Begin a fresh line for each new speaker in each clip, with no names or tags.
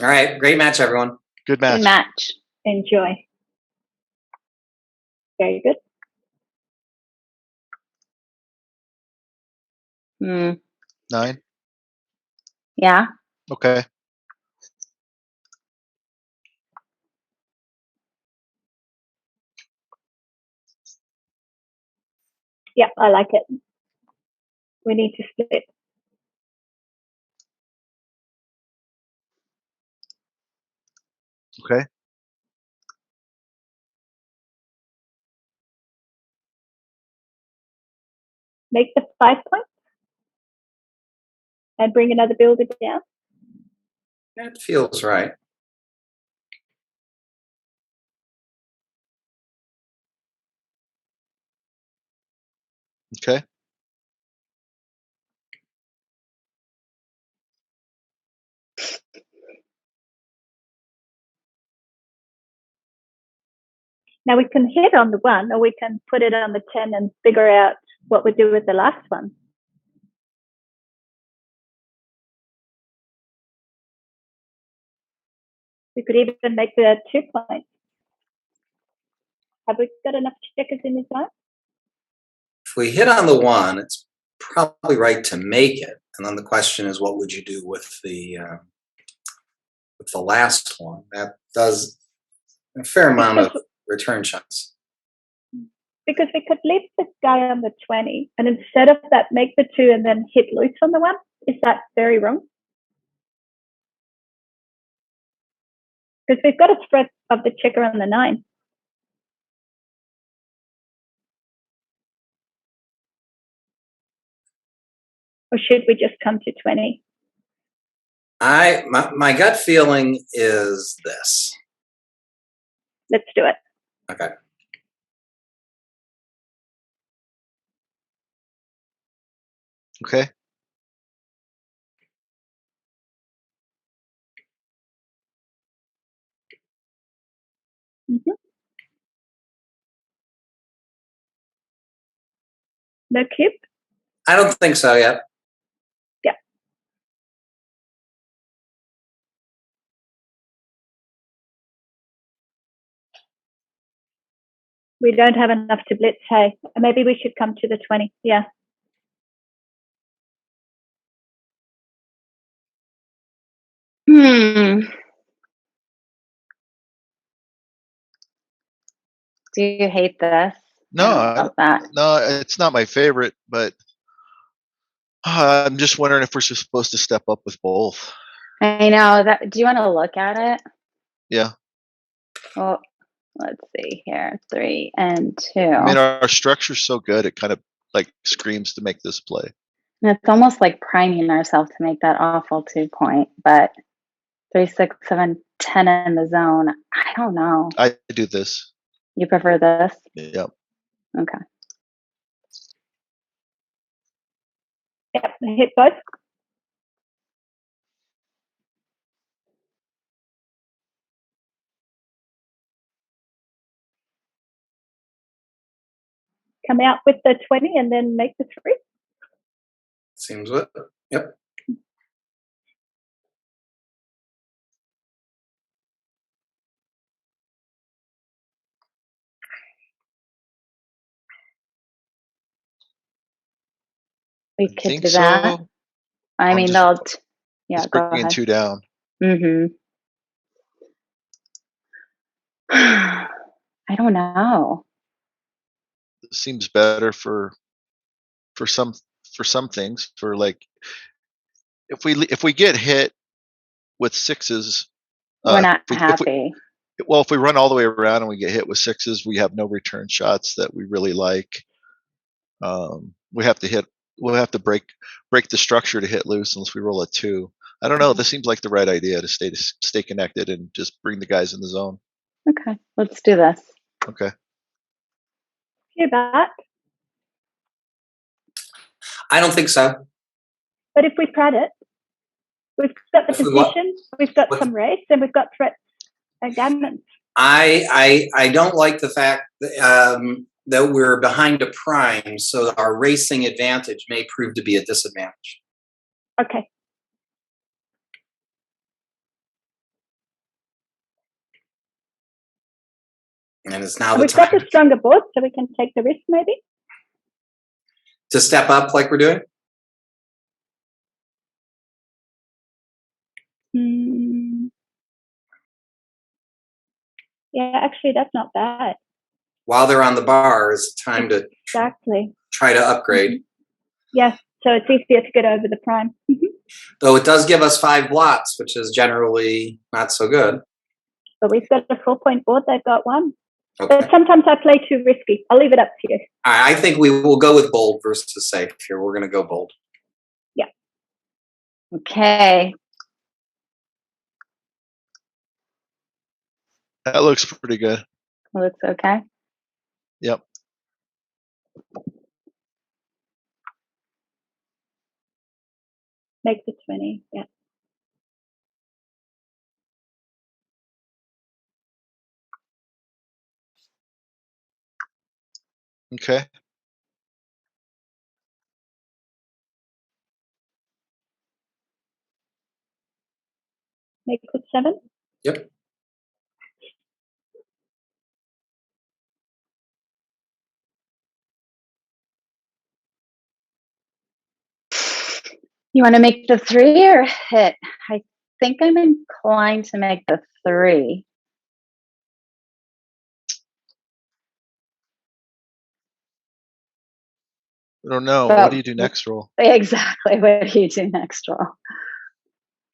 All right. Great match, everyone.
Good match.
Good match.
Enjoy. Very good.
9.
Yeah.
Okay.
Yeah, I like it. We need to split.
Okay.
Make the 5 points and bring another builder down.
That feels right.
Okay.
Now we can hit on the 1, or we can put it on the 10 and figure out what we do with the last one. We could even make the 2 points. Have we got enough checkers in this zone?
If we hit on the 1, it's probably right to make it. And then the question is, what would you do with the last one? That does a fair amount of return shots.
Because we could leave this guy on the 20, and instead of that, make the 2 and then hit loose on the 1. Is that very wrong? Because we've got a spread of the checker on the 9. Or should we just come to 20?
My gut feeling is this.
Let's do it.
Okay.
Okay.
No cube?
I don't think so yet.
Yeah. We don't have enough to blitz, hey. Maybe we should come to the 20. Yeah.
Do you hate this?
No, no, it's not my favorite, but I'm just wondering if we're supposed to step up with both.
I know that. Do you want to look at it?
Yeah.
Well, let's see here. 3 and 2.
I mean, our structure's so good, it kind of like screams to make this play.
And it's almost like priming ourselves to make that awful 2 point, but 3, 6, 7, 10 in the zone. I don't know.
I do this.
You prefer this?
Yep.
Okay.
Yep, hit both. Come out with the 20 and then make the 3.
Seems good. Yep.
We could do that.
So.
I mean, they'll. Yeah,
just
go
bringing
ahead.
2 down.
I don't know.
It seems better for some things. For like, if we get hit with 6s,
we're not happy.
If we run all the way around and we get hit with 6s, we have no return shots that we really like. We have to hit. We'll have to break the structure to hit loose unless we roll a 2. I don't know. This seems like the right idea to stay connected and just bring the guys in the zone.
Okay, let's do this.
Okay.
You're back.
I don't think so.
But if we prat it, we've got the position, we've got some race, and we've got threat gammons.
I don't like the fact that we're behind a prime, so our racing advantage may prove to be a disadvantage.
Okay.
And it's now
And
the
we've got
time
the stronger board, so we can take the risk maybe.
to step up like we're doing.
Yeah, actually, that's not bad.
While they're on the bar, it's time to
Exactly.
try to upgrade.
Yes, so it's easier to get over the prime.
Though it does give us 5 blots, which is generally not so good.
But we've got a 4-point board, they've got 1.
Okay.
But sometimes I play too risky. I'll leave it up to you.
I think we will go with bold versus safe here. We're going to go bold.
Yeah.
Okay.
That looks pretty good.
Looks okay.
Yep.
Make the 20. Yeah.
Okay.
Make the 7.
Yep.
You want to make the 3 or hit? I think I'm inclined to make the 3.
I don't know.
But
What do you do next roll?
exactly. What do you do next roll?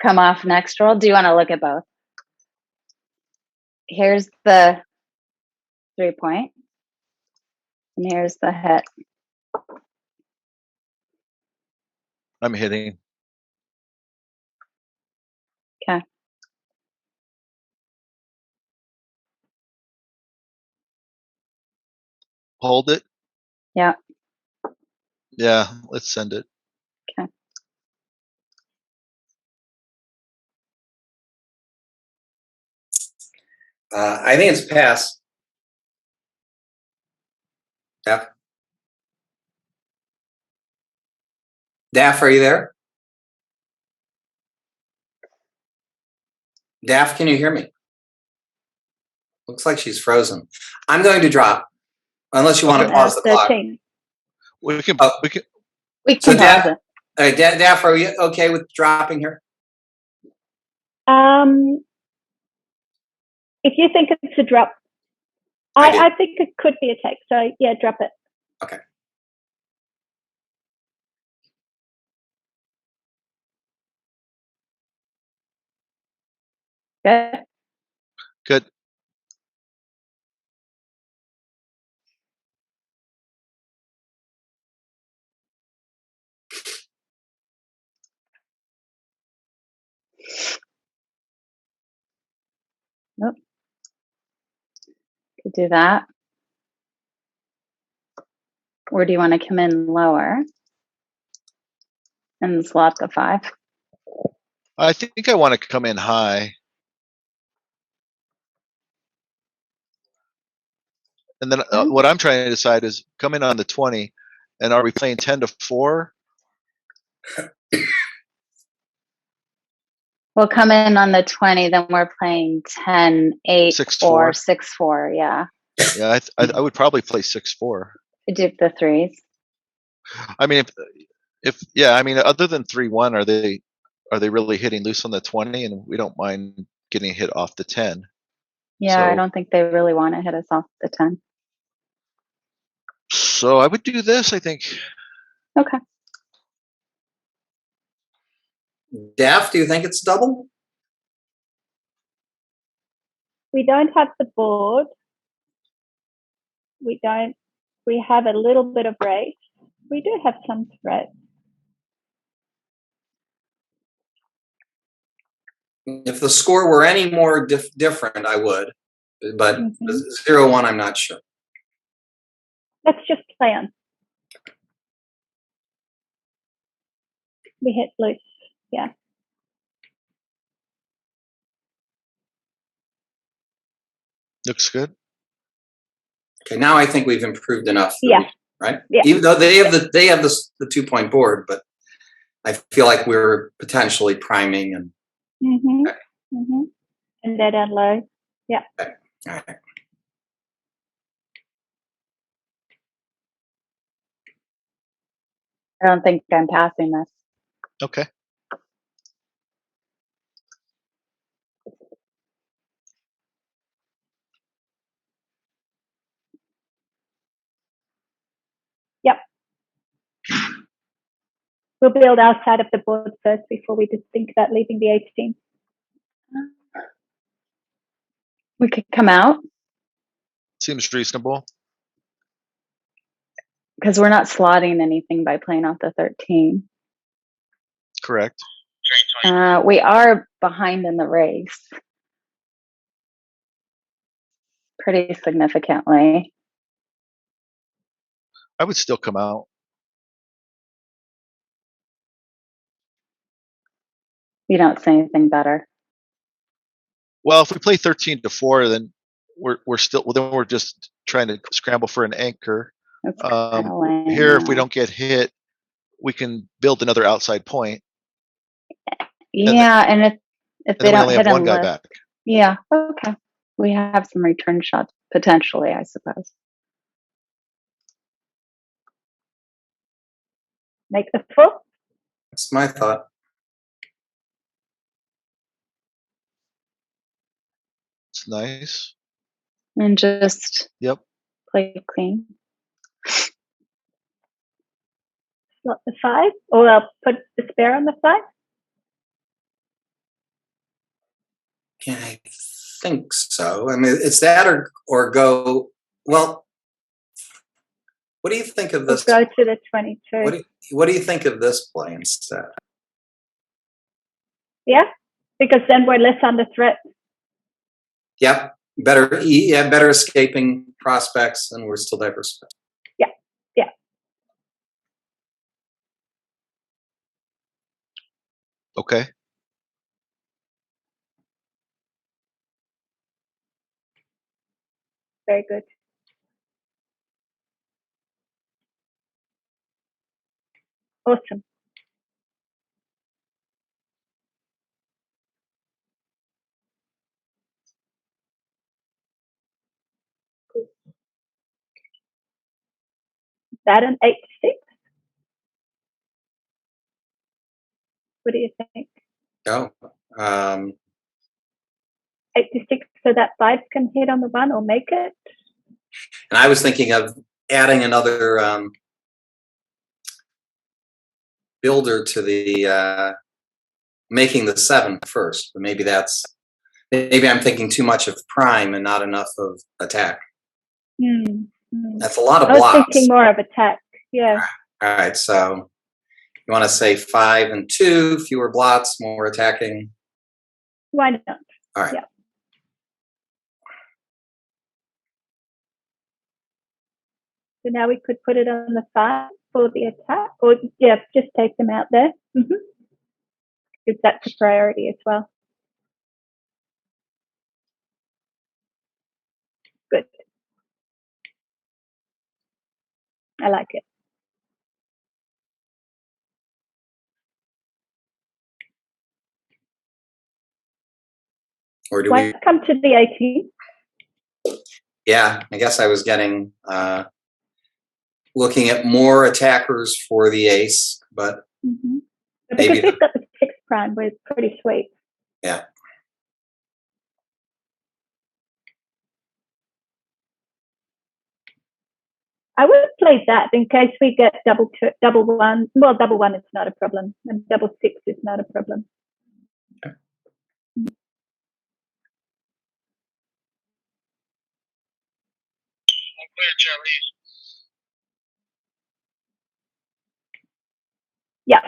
Come off next roll. Do you want to look at both? Here's the 3-point, and here's the hit.
I'm hitting.
Okay.
Hold it.
Yeah.
Yeah, let's send it.
Okay.
I think it's pass. Daff. Daff, are you there? Daff, can you hear me? Looks like she's frozen. I'm going to drop, unless you want to pause the clock.
13.
We can.
Oh.
We can.
We
So
can pause it.
Daff, are you okay with dropping here?
If you think it's a drop, I think it could be a take. So yeah, drop it.
Okay.
Good.
Good.
Nope. Could do that. Or do you want to come in lower and slot the 5?
I think I want to come in high. And then what I'm trying to decide is come in on the 20, and are we playing 10 to 4?
We'll come in on the 20, then we're playing 10, 8,
6,
4,
4.
6, 4. Yeah.
Yeah, I would probably play 6-4.
Could do the 3s.
I mean, if yeah, I mean, other than 3-1, are they really hitting loose on the 20? And we don't mind getting hit off the 10.
Yeah, I
So-
don't think they really want to hit us off the 10.
So I would do this, I think.
Okay.
Daff, do you think it's double?
We don't have the board. We have a little bit of race. We do have some threat.
If the score were any more different, I would. But 0-1, I'm not sure.
Let's just play on. We hit loose. Yeah.
Looks good.
Okay, now I think we've improved enough.
Yeah.
Right?
Yeah.
Even though they have the 2-point board, but I feel like we're potentially priming and
And they're down low. Yeah.
all right.
I don't think I'm passing this.
Okay.
Yep. We'll build our side of the board first before we just think about leaving the 18.
We could come out
Seems reasonable.
because we're not slotting anything by playing off the 13.
Correct.
We are behind in the race pretty significantly.
I would still come out.
You don't say anything better.
Well, if we play 13 to 4, then we're still, well, then we're just trying to scramble for an anchor.
That's kind of lame.
Here, if we don't get hit, we can build another outside point.
Yeah, and if they
And then we
don't
only
hit
have one
and
guy
lift,
back.
yeah, okay. We have some return shots potentially, I suppose.
Make the 4.
That's my thought.
It's nice.
And just
Yep.
play clean.
Slot the 5, or I'll put the spare on the 5.
Yeah, I think so. I mean, it's that or go. Well, what do you think of
We'll
this?
go to the 22.
What do you think of this play instead?
Yeah, because then we're less under threat.
Yep, better. Yeah, better escaping prospects, and we're still diversified.
Yeah, yeah.
Okay.
Very good. Awesome. Cool. That an 8 to 6. What do you think?
Oh,
8 to 6, so that 5 can hit on the 1 or make it.
and I was thinking of adding another builder to the making the 7 first, but maybe I'm thinking too much of prime and not enough of attack. That's a lot of
I was
blocks.
thinking more of attack. Yeah.
All right, so you want to say 5 and 2, fewer blots, more attacking.
Why not?
All right.
Yeah. So now we could put it on the 5 for the attack, or yeah, just take them out there. Because that's a priority as well. Good. I like it.
Or do
Why
we?
come to the 18?
Yeah, I guess I was getting looking at more attackers for the ace, but
Because
maybe
we've got the 6 prime, we're pretty sweet.
yeah.
I would play that in case we get double 1. Well, double 1 is not a problem, and double 6 is not a problem.
Okay.
Yeah.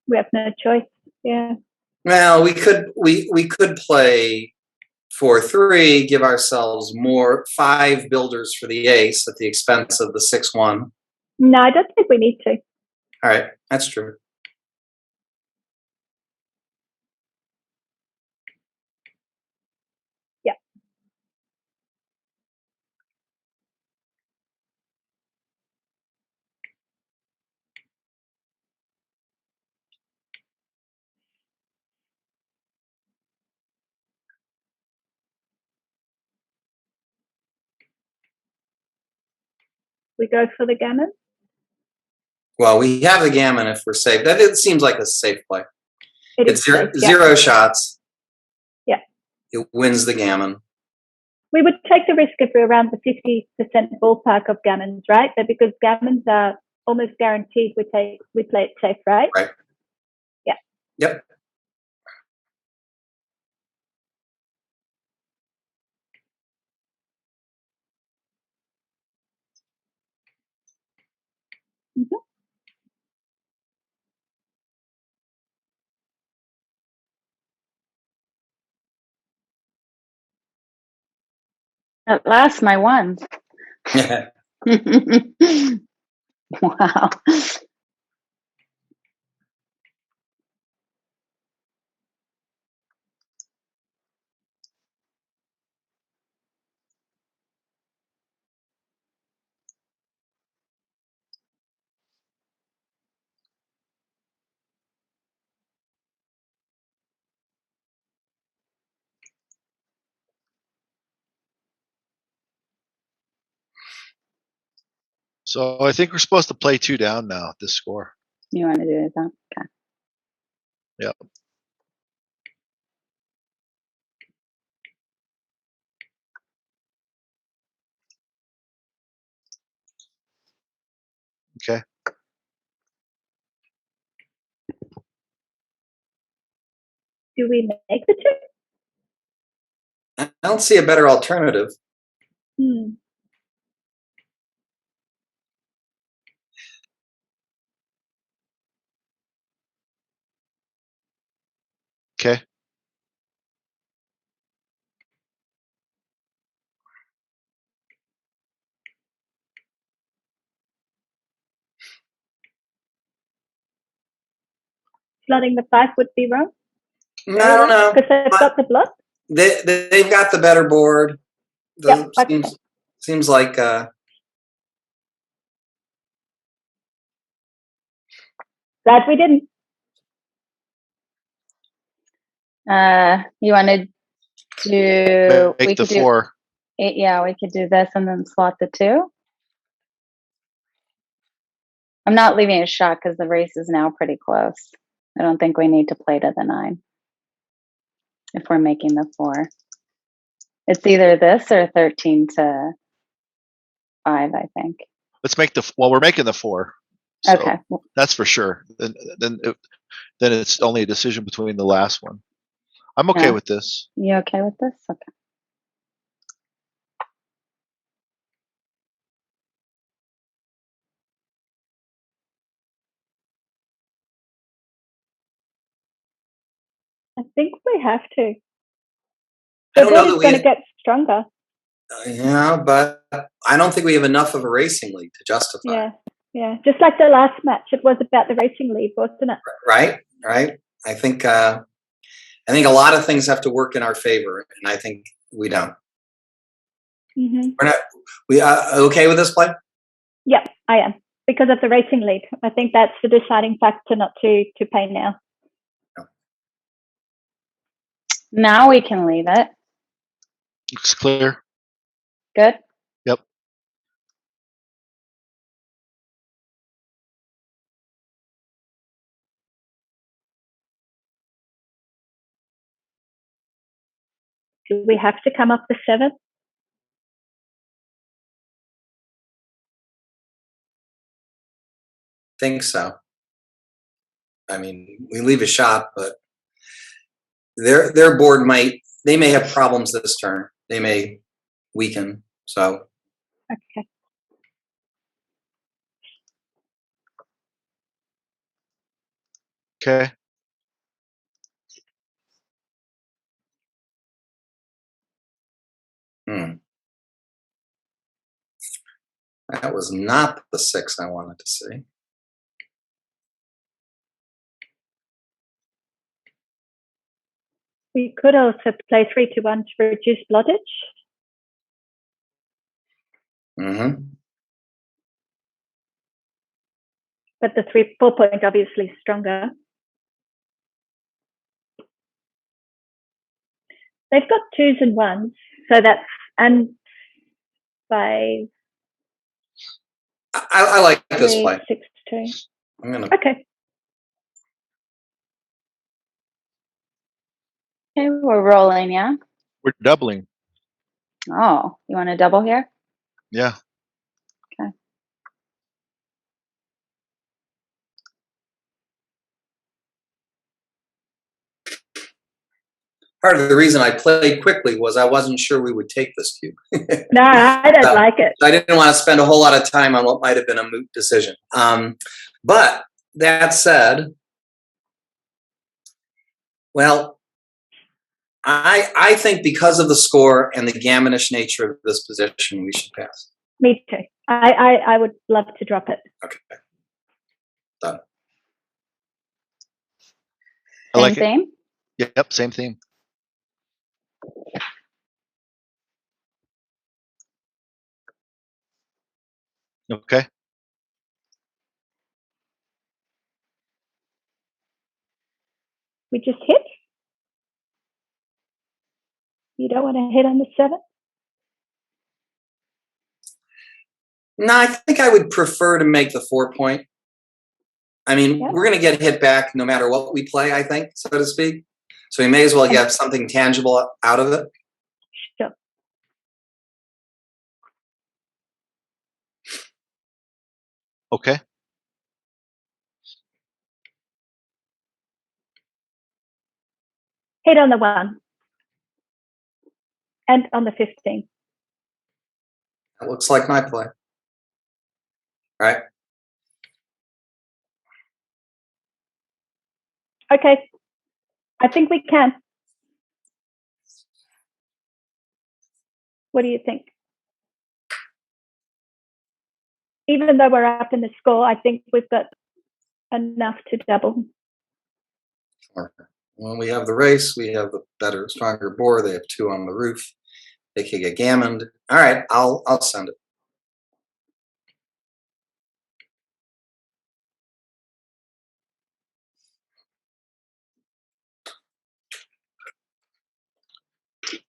We have no choice. Yeah.
Well, we could play 4-3, give ourselves more 5 builders for the ace at the expense of the 6-1.
No, I don't think we need to.
All right, that's true.
Yeah. We go for the gammon?
Well, we have the gammon if we're safe. That it seems like a safe play.
It's
zero,
safe, yeah.
0 shots.
Yeah.
It wins the gammon.
We would take the risk if we're around the 50% ballpark of gammons, right? But because gammons are almost guaranteed, we play it safe, right?
Right.
Yeah.
Yep.
Mm-hmm.
At last, my ones. Wow.
So I think we're supposed to play 2 down now at this score.
You want to do it then? Okay.
Yep. Okay.
Do we make the 2?
I don't see a better alternative.
Okay.
Slotting the 5 would be wrong?
I don't know.
Because they've got the block?
They've got the better board.
Yep, okay.
Seems like
Glad we didn't.
You wanted to
Make the 4.
Yeah, we could do this and then slot the 2. I'm not leaving a shot because the race is now pretty close. I don't think we need to play to the 9 if we're making the 4. It's either this or 13 to 5, I think.
Let's make well, we're making the 4. So
Okay.
that's for sure. Then it's only a decision between the last one. I'm okay with this.
You okay with this? Okay.
I think we have to.
I
The
don't know
board
that
is
we
going to get stronger.
yeah, but I don't think we have enough of a racing lead to justify.
Yeah, yeah. Just like the last match, it was about the racing lead, wasn't it?
Right. I think a lot of things have to work in our favor, and I think we don't.
Mm-hmm.
We're not. We okay with this play?
Yep, I am, because of the racing lead. I think that's the deciding factor not to pay now.
Now we can leave it.
Looks clear.
Good.
Yep.
Do we have to come up the 7?
Think so. I mean, we leave a shot, but their board they may have problems this turn. They may weaken. So
Okay.
Okay.
That was not the 6 I wanted to see.
We could also play 3 to 1 to reduce blockage.
Mm-hmm.
But the 4 point obviously is stronger. They've got 2s and 1s, so that's and 5.
I like this
3,
play.
6, 2.
I'm gonna.
Okay.
Okay, we're rolling, yeah?
We're doubling.
Oh, you want to double here?
Yeah.
Okay.
Part of the reason I played quickly was I wasn't sure we would take this cube.
No, I don't like it.
I didn't want to spend a whole lot of time on what might have been a moot decision. But that said, well, I think because of the score and the gammonish nature of this position, we should pass.
Me too. I would love to drop it.
Okay. Done.
I like
Same theme?
it. Yep, same theme. Okay.
We just hit. You don't want to hit on the 7?
No, I think I would prefer to make the 4 point. I mean,
Yeah.
we're going to get hit back no matter what we play, I think, so to speak. So we may as well get something tangible out of it.
Sure.
Okay.
Hit on the 1. And on the 15.
That looks like my play. All right.
Okay. I think we can. What do you think? Even though we're up in the score, I think we've got enough to double.
When we have the race, we have the better, stronger board. They have 2 on the roof. They could get gammoned. All right, I'll send it.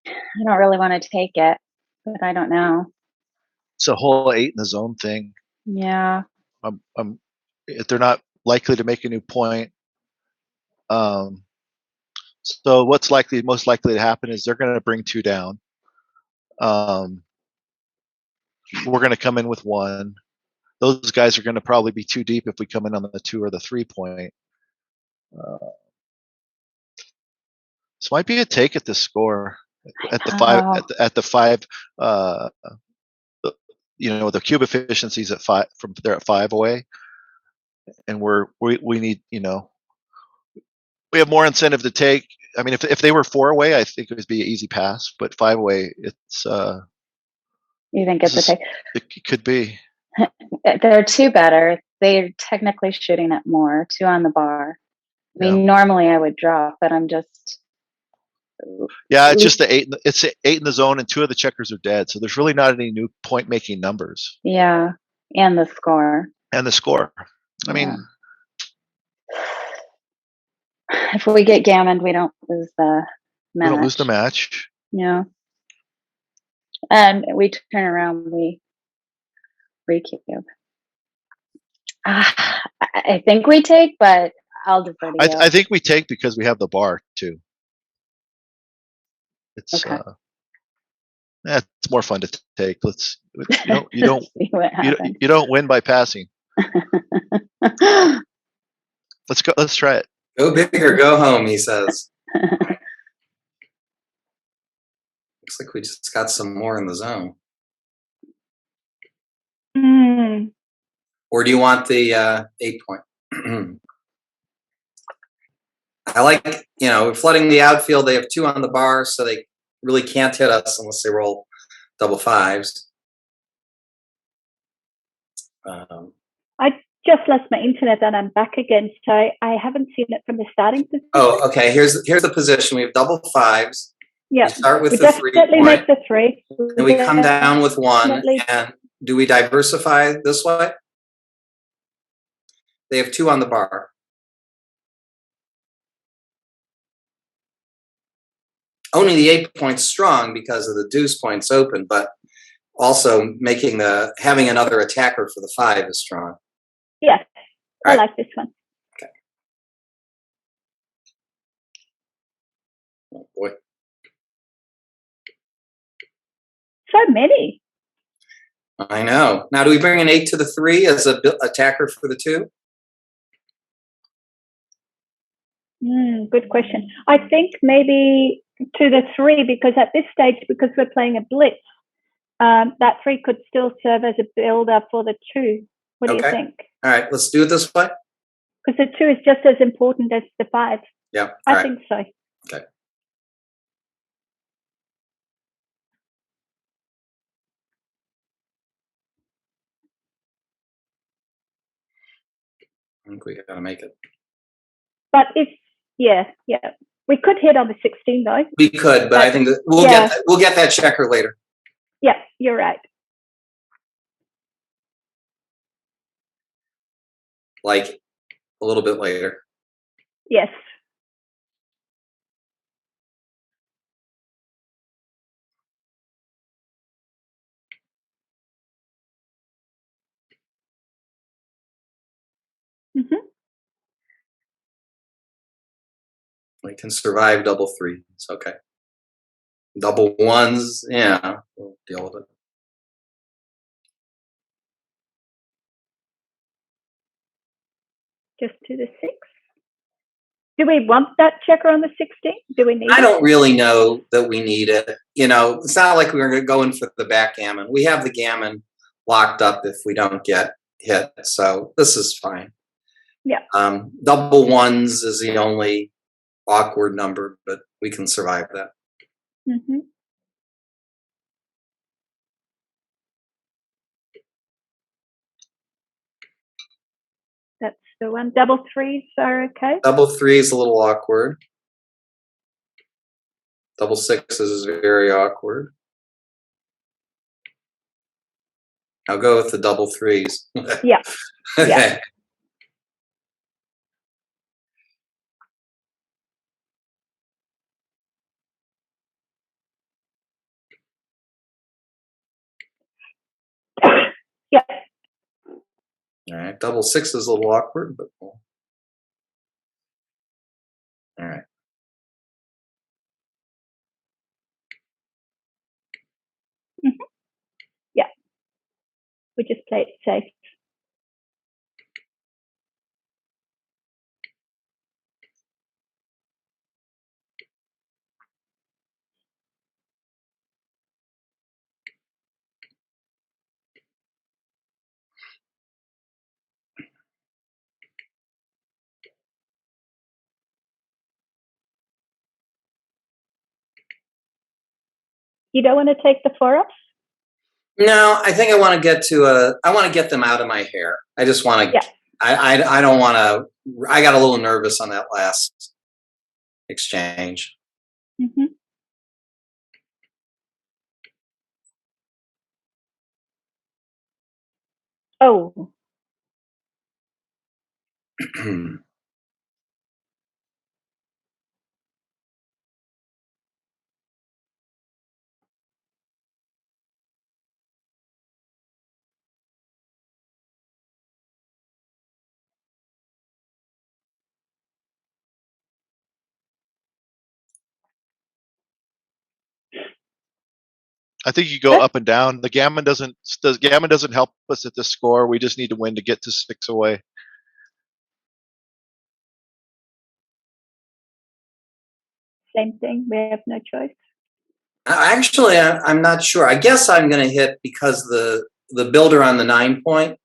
I don't really want to take it, but I don't know.
It's a whole 8 in the zone thing.
Yeah.
If they're not likely to make a new point. So what's most likely to happen is they're going to bring 2 down. We're going to come in with 1. Those guys are going to probably be too deep if we come in on the 2 or the 3 point. This might be a take at the score at the 5 at the 5. The cube efficiency's at 5 from there at 5 away, and we need we have more incentive to take. I mean, if they were 4 away, I think it would be an easy pass. But 5 away, it's.
You think it's a take?
It could be.
They're 2 better. They're technically shooting at more. 2 on the bar. I mean, normally I would drop, but I'm just.
Yeah, it's just the 8. It's 8 in the zone, and 2 of the checkers are dead. So there's really not any new point-making numbers.
Yeah, and the score.
And the score. I mean,
if we get gammoned, we don't lose the match.
We don't lose the match.
Yeah. And we turn around, we recube. I think we take, but I'll defer to you.
I think we take because we have the bar too. It's
okay.
It's more fun to take. You don't win by passing. Let's go. Let's try it.
Go big or go home, he says. Looks like we just got some more in the zone. Or do you want the 8 point? I like, we're flooding the outfield. They have 2 on the bar, so they really can't hit us unless they roll double 5s.
I just lost my internet and I'm back again, so I haven't seen it from the starting position.
Oh, okay. Here's the position. We have double 5s.
Yeah.
We start with
we
the 3
definitely make the 3.
And we come down with 1. And do we diversify this way? They have 2 on the bar. Only the 8 point's strong because of the deuce point's open, but also having another attacker for the 5 is strong.
Yes, I like this one.
Okay. Oh boy.
So many.
I know. Now, do we bring an 8 to the 3 as a attacker for the 2?
Good question. I think maybe to the 3, because at this stage, because we're playing a blitz, that 3 could still serve as a builder for the 2. What do you think?
All right, let's do it this way.
Because the 2 is just as important as the 5.
Yeah.
I think so.
Okay. I think we got to make it.
But yeah, we could hit on the 16 though.
We could, but I think that we'll get that checker later.
Yeah, you're right.
Like a little bit later.
Yes.
We can survive double 3. It's okay. Double 1s, yeah, we'll deal with it.
Just to the 6. Do we want that checker on the 16? Do we need it?
I don't really know that we need it. You know, it's not like we're going to go in for the backgammon. We have the gammon locked up if we don't get hit, so this is fine.
Yeah.
Double 1s is the only awkward number, but we can survive that.
That's the one. Double 3s are okay.
Double 3 is a little awkward. Double 6s is very awkward. I'll go with the double 3s.
Yeah.
Okay.
Yeah.
All right. Double 6 is a little awkward, but all right.
Yeah. We just play it safe. You don't want to take the 4 off?
No, I think I want to get I want to get them out of my hair. I just want to.
Yeah.
I don't want to. I got a little nervous on that last exchange.
Oh.
I think you go up and down. The gammon doesn't help us at the score. We just need to win to get to 6 away.
Same thing. We have no choice.
Actually, I'm not sure. I guess I'm going to hit because the builder on the 9 point.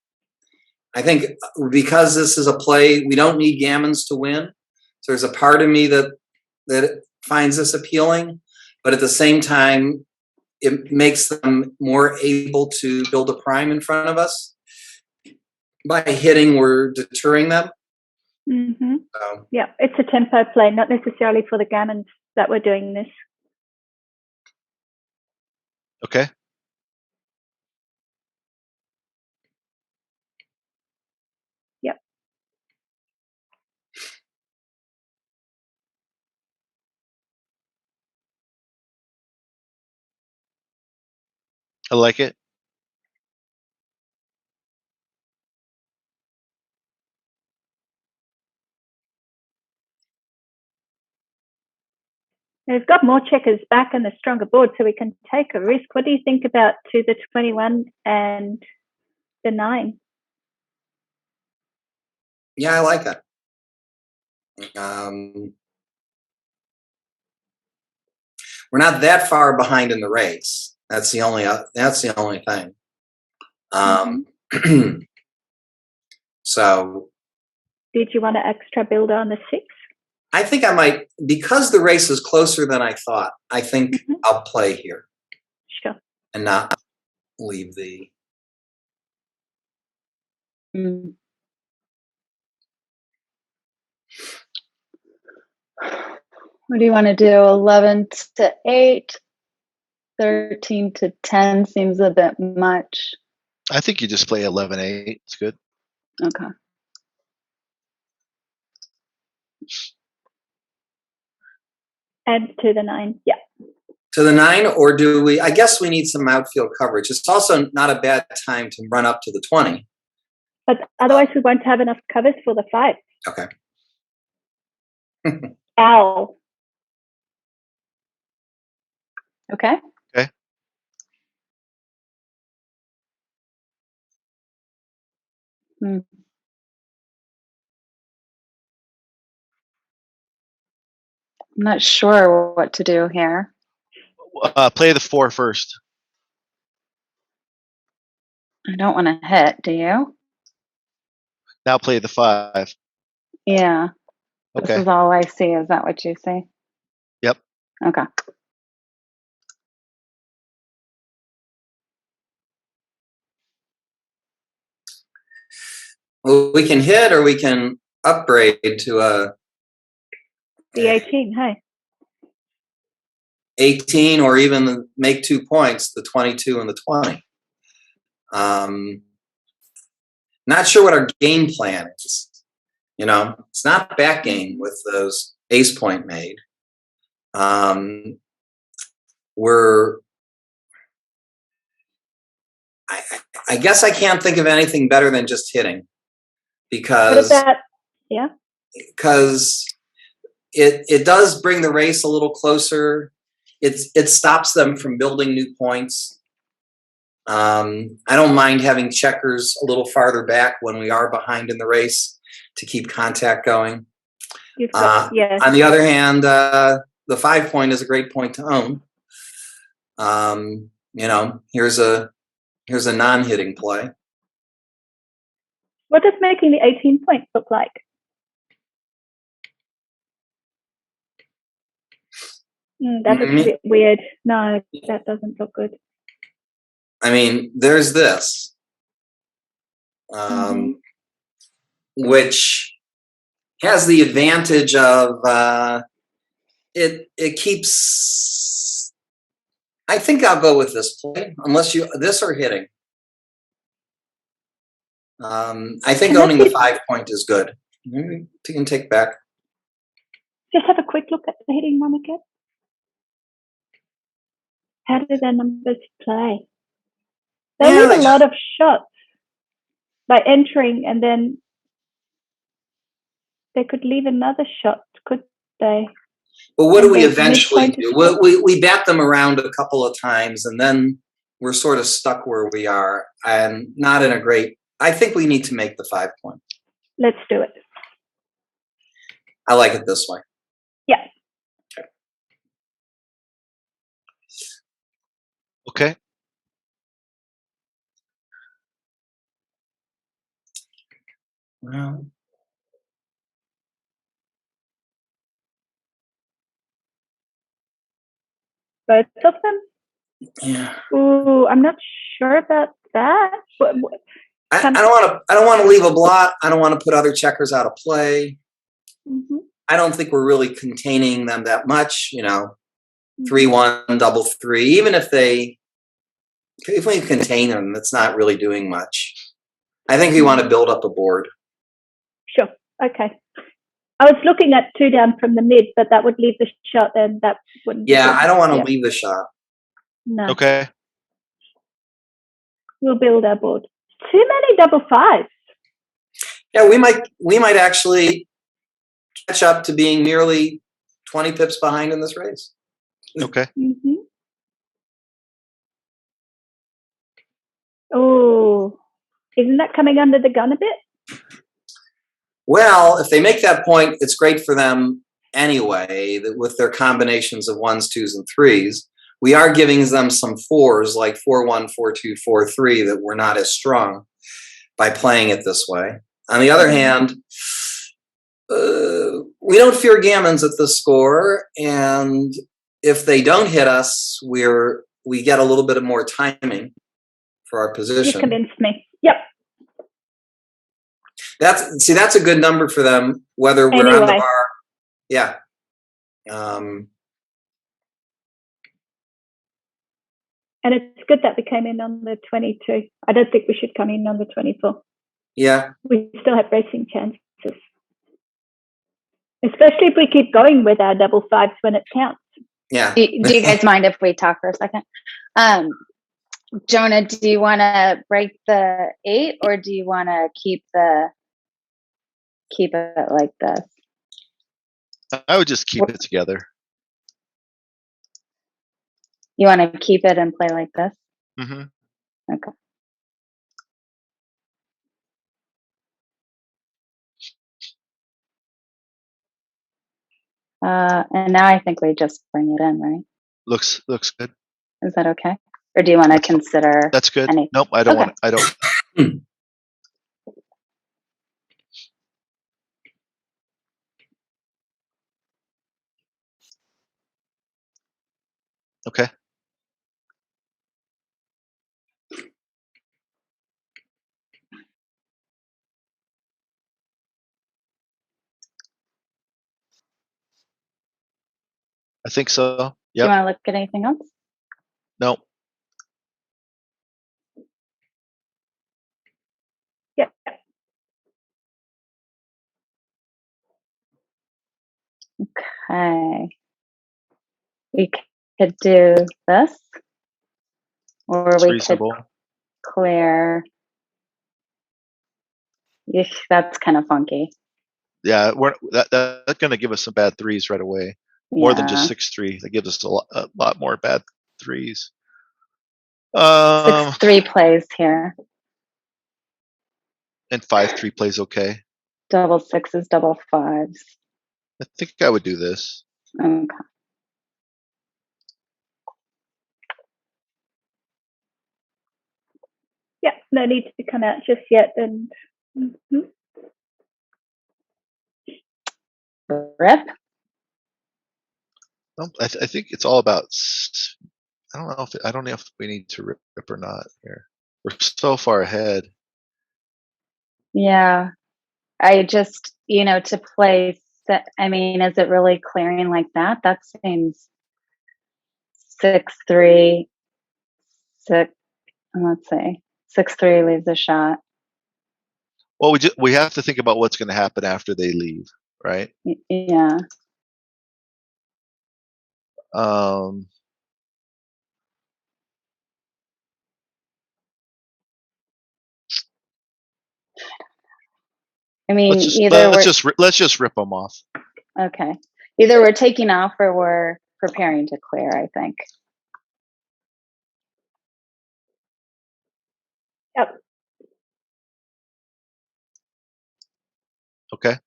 I think because this is a play, we don't need gammons to win. So there's a part of me that finds this appealing, but at the same time, it makes them more able to build a prime in front of us. By hitting, we're deterring them. So.
Yeah, it's a tempo play, not necessarily for the gammons that we're doing this.
Okay.
Yep.
I like it.
We've got more checkers back and a stronger board, so we can take a risk. What do you think about to the 21 and the 9?
Yeah, I like it. We're not that far behind in the race. That's the only thing. So,
did you want an extra builder on the 6?
I think I might, because the race is closer than I thought. I think I'll play here.
Sure.
And not leave the.
What do you want to do? 11 to 8, 13 to 10 seems a bit much.
I think you just play 11-8. It's good.
Okay.
And to the 9, yeah.
To the 9, or do we? I guess we need some outfield coverage. It's also not a bad time to run up to the 20.
But otherwise, we won't have enough covers for the 5.
Okay.
Owl.
Okay.
Okay.
I'm not sure what to do here.
Play the 4 first.
I don't want to hit, do you?
Now play the 5.
Yeah.
Okay.
This is all I see. Is that what you see?
Yep.
Okay.
Well, we can hit, or we can upgrade to
The 18, hey.
18, or even make 2 points, the 22 and the 20. Not sure what our game plan is. It's not backgammon with those ace point made. I guess I can't think of anything better than just hitting, because it does bring the race a little closer. It stops them from building new points. I don't mind having checkers a little farther back when we are behind in the race to keep contact going. On the other hand, the 5 point is a great point to own. Here's a non-hitting play.
What does making the 18 points look like? That looks a bit weird. No, that doesn't look good.
I mean, there's this, which has the advantage of it keeps. I think I'll go with this play, unless this or hitting. I think owning the 5 point is good. You can take back.
Just have a quick look at the hitting one again. How do their numbers play? They leave a lot of shots by entering, and then they could leave another shot, could they?
But what do we eventually do? We bat them around a couple of times, and then we're sort of stuck where we are, and not in a great. I think we need to make the 5 point.
Let's do it.
I like it this way.
Yeah.
Okay.
Well,
both of them?
yeah.
Ooh, I'm not sure about that.
I don't want to leave a blot. I don't want to put other checkers out of play. I don't think we're really containing them that much. 3-1, double 3. Even if we contain them, that's not really doing much. I think we want to build up a board.
Sure. Okay. I was looking at 2 down from the mid, but that would leave the shot, and that wouldn't.
Yeah, I don't want to leave the shot.
No.
Okay.
We'll build our board. Too many double fives.
Yeah, we might actually catch up to being merely 20 pips behind in this race.
Okay.
Mm-hmm. Oh, isn't that coming under the gun a bit?
Well, if they make that point, it's great for them anyway, that with their combinations of 1s, 2s, and 3s. We are giving them some 4s, like 4-1, 4-2, 4-3, that were not as strong by playing it this way. On the other hand, we don't fear gammons at this score, and if they don't hit us, we get a little bit of more timing for our position.
You convinced me. Yep.
That's a good number for them, whether we're on the bar. Yeah.
And it's good that we came in on the 22. I don't think we should come in on the 24.
Yeah.
We still have racing chances. Especially if we keep going with our double fives when it counts.
Yeah.
Do you guys mind if we talk for a second? Jonah, do you want to break the 8 or do you want to keep it like this?
I would just keep it together.
You want to keep it and play like this?
Mm-hmm.
Okay. And now I think we just bring it in, right?
Looks good.
Is that okay? Or do you want to consider?
That's good.
anything?
Nope, I don't
Okay.
want. I don't. Okay. I think so.
Do you
Yep.
want to look at anything else?
Nope.
Yep.
Okay. We could do this, or
It's
we
reasonable.
could clear. Eesh, that's kind of funky.
Yeah, that's going to give us some bad 3s right away. More than just 6-3. That gives us a lot more bad 3s.
6-3 plays here.
And 5-3 plays okay.
Double 6s, double 5s.
I think I would do this.
Okay.
Yeah, no need to come out just yet. And
Rip.
I think it's all about. I don't know if we need to rip or not here. We're so far ahead.
Yeah. I just, to play. I mean, is it really clearing like that? That seems 6-3. 6. Let's see. 6-3 leaves a shot.
Well, we have to think about what's going to happen after they leave, right?
Yeah. I mean,
let's just rip them off.
Okay. Either we're taking off or we're preparing to clear, I think.
Yep.
Okay.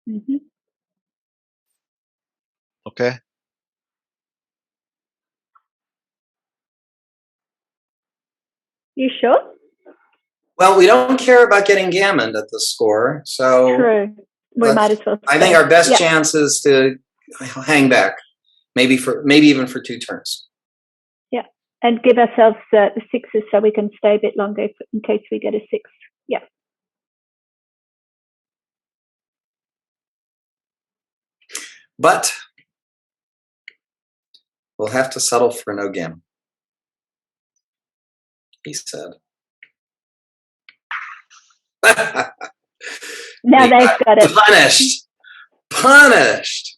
Mm-hmm.
Okay.
You sure?
Well, we don't care about getting gammoned at the score, so
True. We might as well.
I think our best chance is to hang back, maybe even for 2 turns.
Yeah, and give ourselves the 6s so we can stay a bit longer in case we get a 6. Yeah.
But we'll have to settle for no gammon, he said.
Now they've got it.
Punished.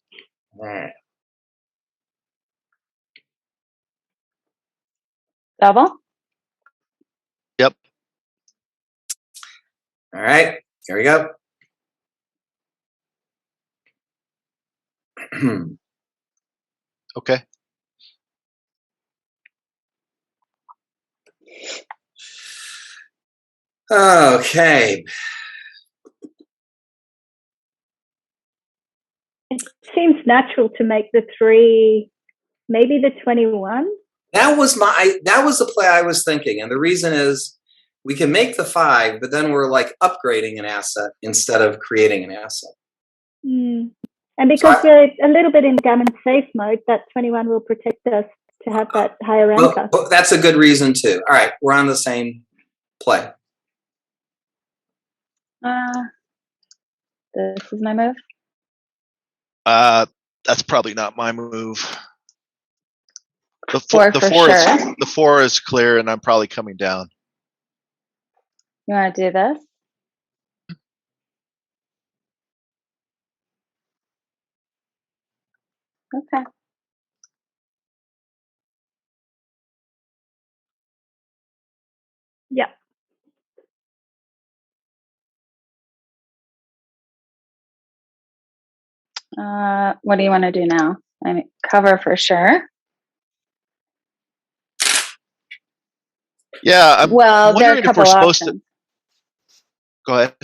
Double?
Yep.
All right, here we go.
Okay.
Okay.
It seems natural to make the 3, maybe the 21.
That was the play I was thinking, and the reason is we can make the 5, but then we're like upgrading an asset instead of creating an asset.
Mm. And because we're a little bit in gammon safe mode, that 21 will protect us to have that higher anchor.
Well, that's a good reason too. All right, we're on the same play.
This is my move.
That's probably not my move. The
4 for sure.
The 4 is clear, and I'm probably coming down.
You want to do this? Okay.
Yeah.
What do you want to do now? I mean, cover for sure.
Yeah, I'm
there are a
wondering if we're
couple
supposed
options.
to. Go ahead.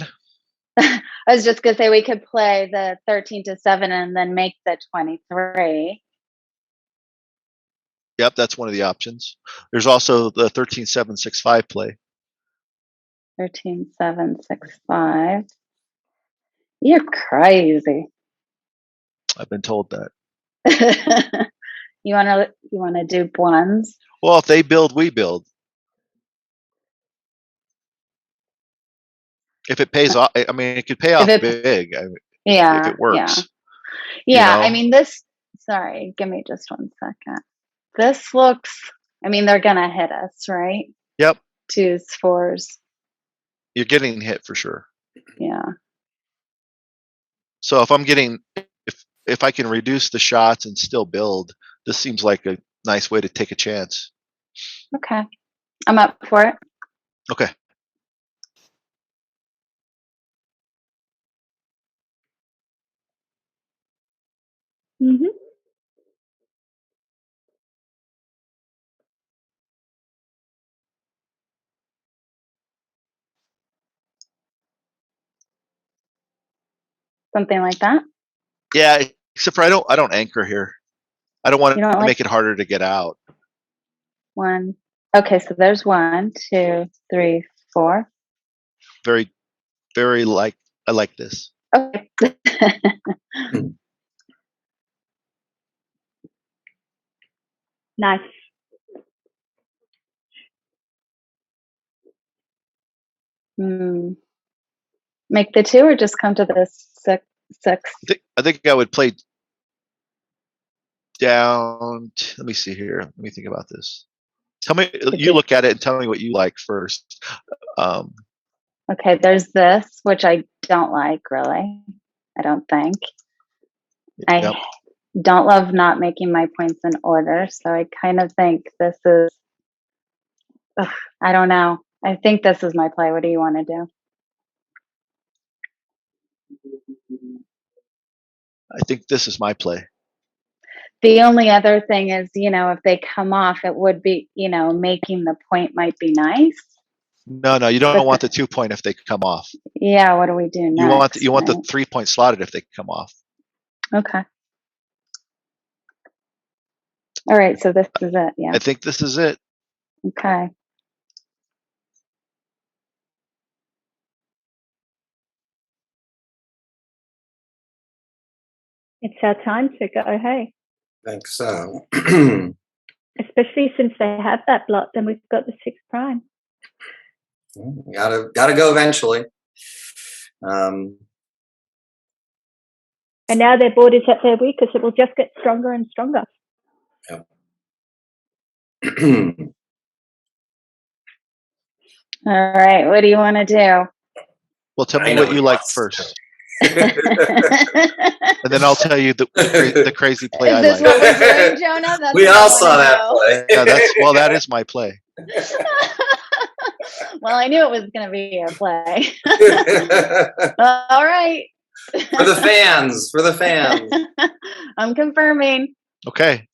I was just gonna say we could play the 13 to 7 and then make the 23.
Yep, that's one of the options. There's also the 13-7-6-5 play.
13, 7, 6, 5. You're crazy.
I've been told that.
You wanna do ones?
Well, if they build, we build. If it pays off, I mean, it could pay off big.
Yeah.
If it works.
Yeah.
You know?
I mean, this. Sorry, give me just 1 second. This looks. I mean, they're gonna hit us, right?
Yep.
2s, 4s.
You're getting hit for sure.
Yeah.
So if I'm getting, if I can reduce the shots and still build, this seems like a nice way to take a chance.
Okay. I'm up for it.
Okay.
Mm-hmm.
Something like that.
Yeah, except for I don't anchor here. I don't want to make it harder to get out.
1. Okay, so there's 1, 2, 3, 4.
Very, very I like this.
Okay.
Nice.
Make the 2 or just come to the 6.
I think I would play down. Let me see here. Let me think about this. Tell me, you look at it and tell me what you like first.
Okay, there's this, which I don't like really. I don't think. I don't love not making my points in order, so I kind of think this is. I don't know. I think this is my play. What do you want to do?
I think this is my play.
The only other thing is, if they come off, it would be, making the point might be nice.
No, you don't want the 2 point if they come off.
Yeah, what do we do next?
You want the 3 point slotted if they come off.
Okay. All right, so this is it. Yeah.
I think this is it.
Okay.
It's our time to go, hey?
I think so.
Especially since they have that block, then we've got the 6 prime.
Gotta go eventually.
And now their board is at their weakest. It will just get stronger and stronger.
Yep.
All right, what do you want to do?
Well, tell me what you like first. And then I'll tell you the crazy play I like.
Is this what we're doing, Jonah?
We all saw that play.
Yeah, that is my play.
Well, I knew it was going to be your play. All right.
For the fans, for the fans.
I'm confirming.
Okay.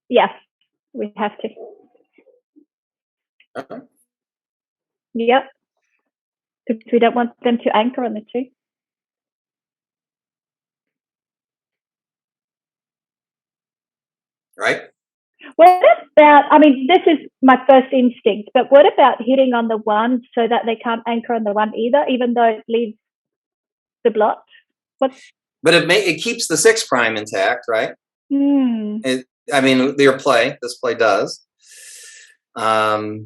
Yes, we have to.
Okay.
Yep. Because we don't want them to anchor on the 2.
Right?
What about, I mean, this is my first instinct, but what about hitting on the 1 so that they can't anchor on the 1 either, even though it leaves the blot?
But it keeps the 6' intact, right? I mean, this play does. I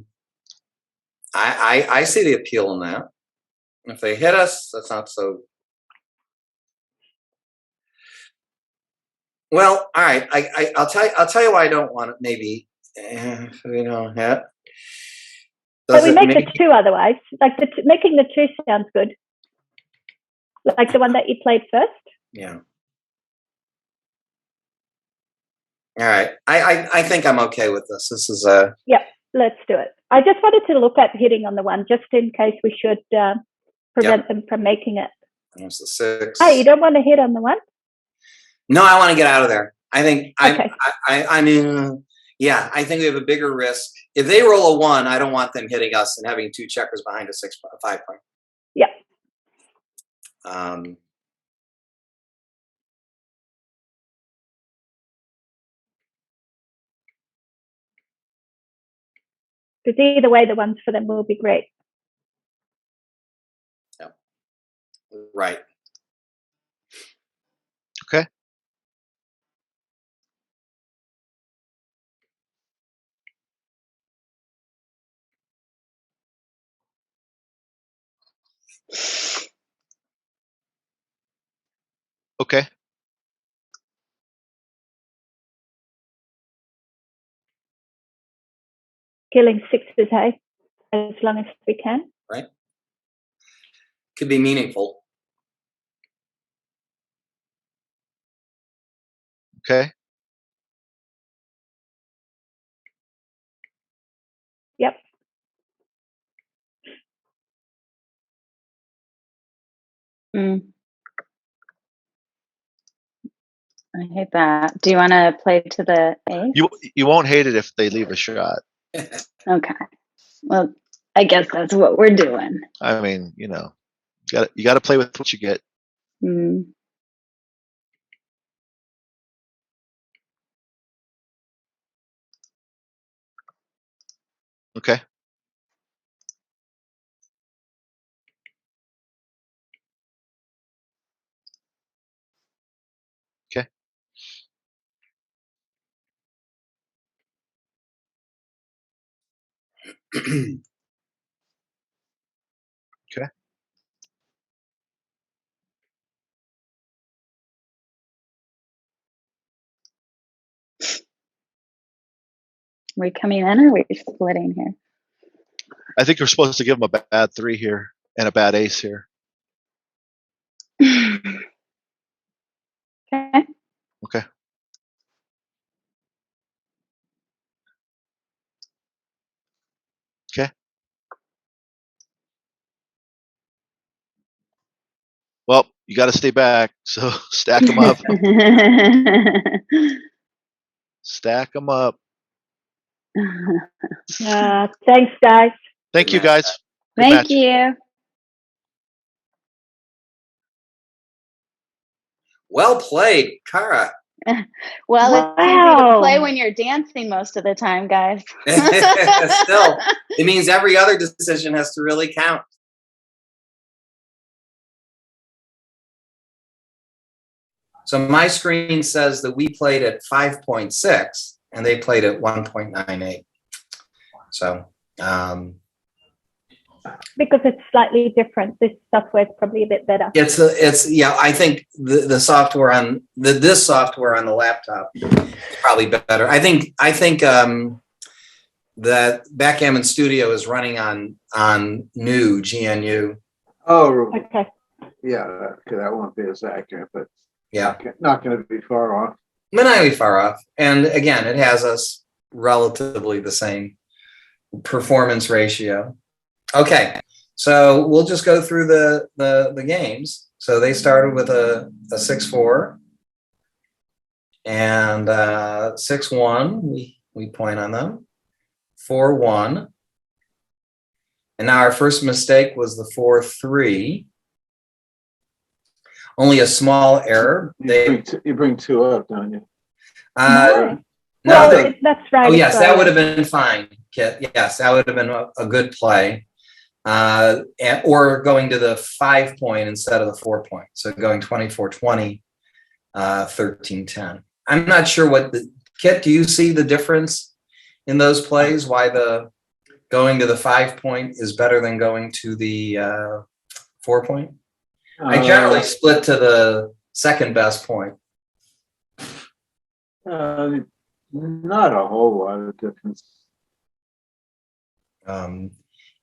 see the appeal in that. If they hit us, that's not so. Well, all right. I'll tell you why I don't want it. Maybe if we don't hit.
But we make the 2 otherwise. Like making the 2 sounds good. Like the one that you played first.
Yeah. All right. I think I'm okay with this. This is a.
Yep. Let's do it. I just wanted to look at hitting on the 1 just in case we should prevent them from making it.
There's the 6.
Oh, you don't want to hit on the 1?
No, I want to get out of there. I think
Okay.
I mean, yeah, I think we have a bigger risk. If they roll a 1, I don't want them hitting us and having 2 checkers behind a 5 point.
Yep. Because either way, the ones for them will be great.
Yeah. Right.
Okay. Okay.
Killing 6s, hey, as long as we can.
Right. Could be meaningful.
Okay.
Yep.
I hate that. Do you want to play to the ace?
You won't hate it if they leave a shot.
Okay. Well, I guess that's what we're doing.
I mean, you got to play with what you get. Okay. Okay. Okay.
Are we coming in or are we splitting here?
I think we're supposed to give them a bad 3 here and a bad ace here.
Okay.
Okay. Okay. Well, you got to stay back. So stack them up. Stack them up.
Thanks, guys.
Thank you, guys. Good
Thank
match.
you.
Well played, Kara.
Well,
Wow.
it's easy to play when you're dancing most of the time, guys.
Still, it means every other decision has to really count. So my screen says that we played at 5.6 and they played at 1.98. So,
because it's slightly different. This software is probably a bit better.
yeah. I think the software on this software on the laptop is probably better. I think that Backgammon Studio is running on GNU.
Oh,
Okay.
yeah, that won't be as accurate, but
Yeah,
Not going to be far off.
but not be far off. And again, it has us relatively the same performance ratio. Okay, so we'll just go through the games. So they started with a 6-4 and 6-1. We point on them. 4-1. And now our first mistake was the 4-3. Only a small error.
You bring 2 up, don't you?
No,
well, that's right.
oh yes, that would have been fine, Kit. Yes, that would have been a good play. Or going to the 5 point instead of the 4 point. So going 24-20, 13-10. I'm not sure what Kit, do you see the difference in those plays? Why the going to the 5 point is better than going to the 4 point? I generally split to the second best point.
Not a whole lot of difference.
And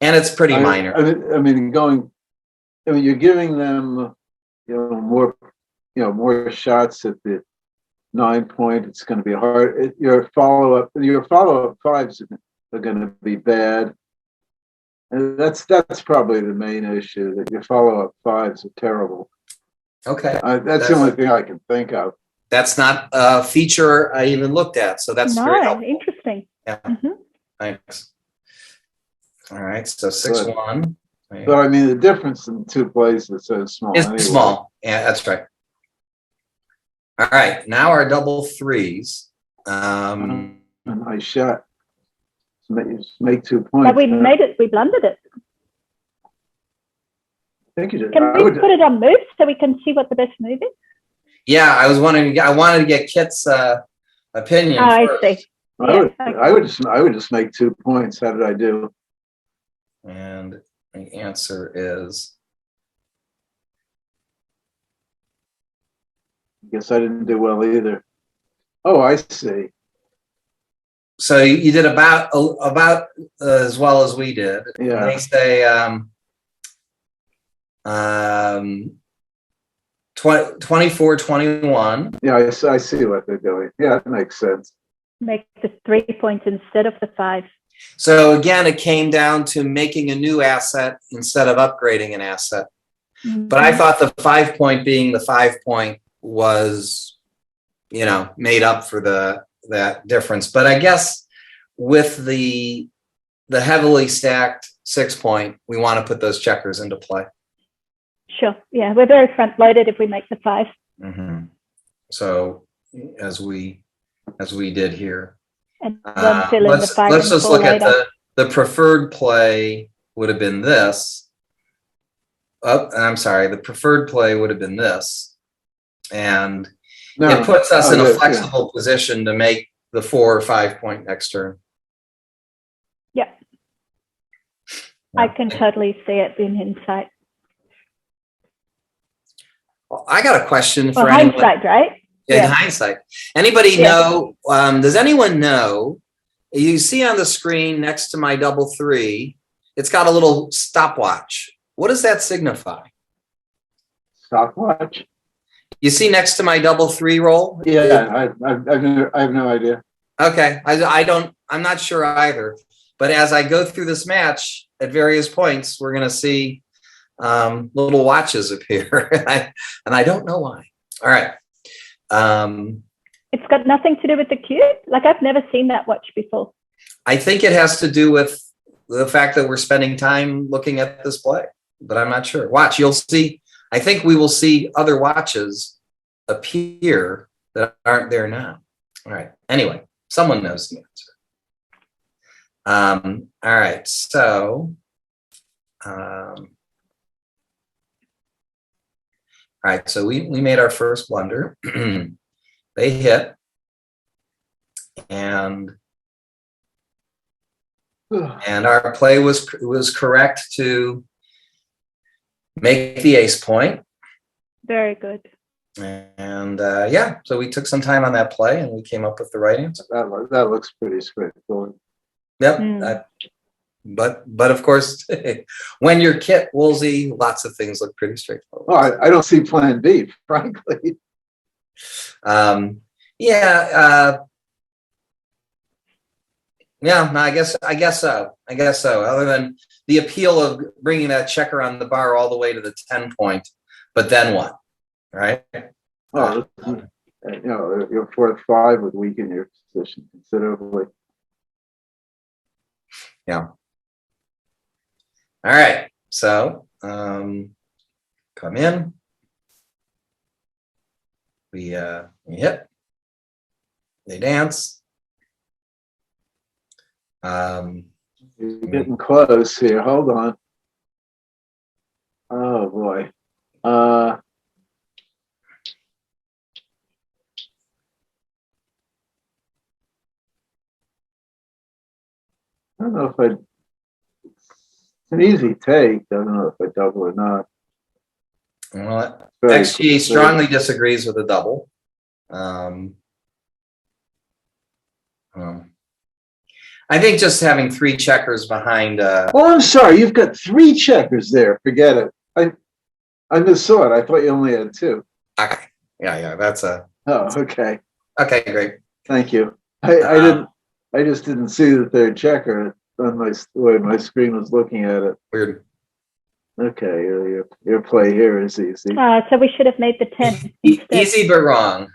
it's pretty minor.
I mean, you're giving them, more shots at the 9 point. It's going to be hard. Your follow-up 5s are going to be bad. And that's probably the main issue, that your follow-up 5s are terrible.
Okay.
That's the only thing I can think of.
That's not a feature I even looked at, so that's very helpful.
Interesting.
Yeah. Thanks. All right, so 6-1.
But I mean, the difference in 2 plays is so small.
It's
anyway.
small. Yeah, that's right. All right, now our double 3s.
A nice shot. Make 2 points.
But we made it. We blundered it.
I think you did.
Can we put it on move so we can see what the best move is?
Yeah, I was wondering. I wanted to get Kit's opinion.
I
first.
see.
I would just make 2 points. How did I do?
And the answer is,
I guess I didn't do well either. Oh, I see.
so you did about as well as we did.
Yeah.
They say 24-21.
Yeah, I see what they're doing. Yeah, it makes sense.
Make the 3 points instead of the 5.
So again, it came down to making a new asset instead of upgrading an asset. But I thought the 5 point being the 5 point was, made up for that difference. But I guess with the heavily stacked 6 point, we want to put those checkers into play.
Sure. Yeah, we're very front loaded if we make the 5.
So as we did here.
And then fill in the 5.
Let's just look
later.
at the preferred play would have been this. Oh, I'm sorry. The preferred play would have been this. And it puts us in a flexible position to make the 4 or 5 point next turn.
Yeah. I can totally see it in hindsight.
Well, I got a question for
Well,
anyone.
hindsight, right?
In hindsight. Anybody know, does anyone know, you see on the screen next to my double 3, it's got a little stopwatch. What does that signify?
Stopwatch?
You see next to my double 3 roll?
Yeah, I have no idea.
Okay, I'm not sure either. But as I go through this match at various points, we're going to see little watches appear. and I don't know why. All right.
It's got nothing to do with the cube. Like, I've never seen that watch before.
I think it has to do with the fact that we're spending time looking at this play, but I'm not sure. Watch, you'll see. I think we will see other watches appear that aren't there now. All right. Anyway, someone knows the answer. All right. So, all right. So we made our first blunder. They hit, and our play was correct to make the ace point.
Very good.
And so we took some time on that play, and we came up with the right answer.
That looks pretty straightforward.
Yep. But of course, when you're Kit Woolsey, lots of things look pretty straightforward.
Oh, I don't see plan B, frankly.
Yeah. Yeah, no, I guess so. Other than the appeal of bringing that checker on the bar all the way to the 10 point, but then what, right?
Oh, your 4-5 would weaken your position considerably.
Yeah. All right. So come in. We hit. They dance.
You're getting close here. Hold on. Oh boy. I don't know if it's an easy take. I don't know if I double or not.
Well,
Very
XG strongly disagrees with a double. I think just having 3 checkers behind.
Oh, I'm sorry. You've got 3 checkers there. Forget it. I missaw it. I thought you only had 2.
Okay. Yeah. That's a.
Oh, okay.
Okay, great.
Thank you. I just didn't see the 3rd checker on the way my screen was looking at it.
Weird.
Okay, your play here is easy.
So we should have made the 10.
Easy but wrong.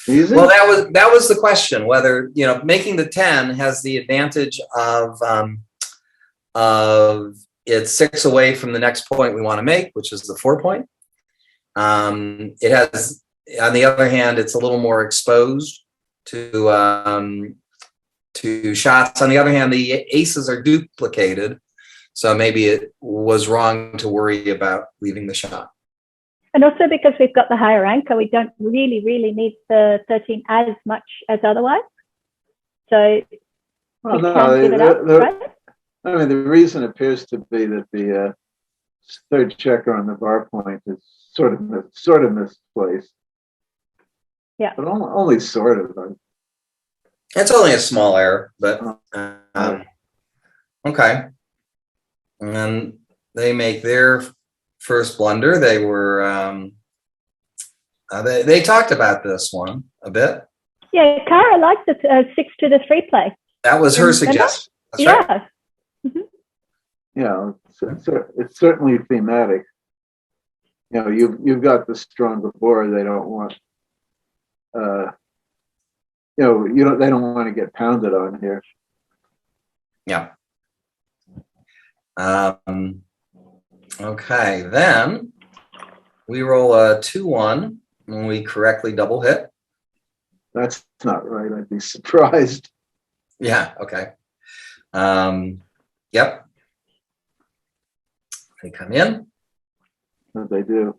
Easy?
Well, that was the question, whether making the 10 has the advantage of it's 6 away from the next point we want to make, which is the 4 point. It has, on the other hand, it's a little more exposed to shots. On the other hand, the aces are duplicated, so maybe it was wrong to worry about leaving the shot.
And also because we've got the higher anchor, we don't really need the 13 as much as otherwise. So
well,
we can give it up, right?
I mean, the reason appears to be that the 3rd checker on the bar point is sort of misplaced.
Yeah,
but only sort of.
It's only a small error, but okay. And then they make their first blunder. They were they talked about this one a bit.
Yeah, Cara liked the 6 to the 3 play.
That was her suggestion. That's
yeah.
Right.
Mm-hmm.
Yeah, it's certainly thematic. You've got the stronger board. They don't want. They don't want to get pounded on here.
Yeah. Okay, then we roll a 2-1 when we correctly double hit.
That's not right. I'd be surprised.
Yeah, okay. Yep. They come in.
What they do?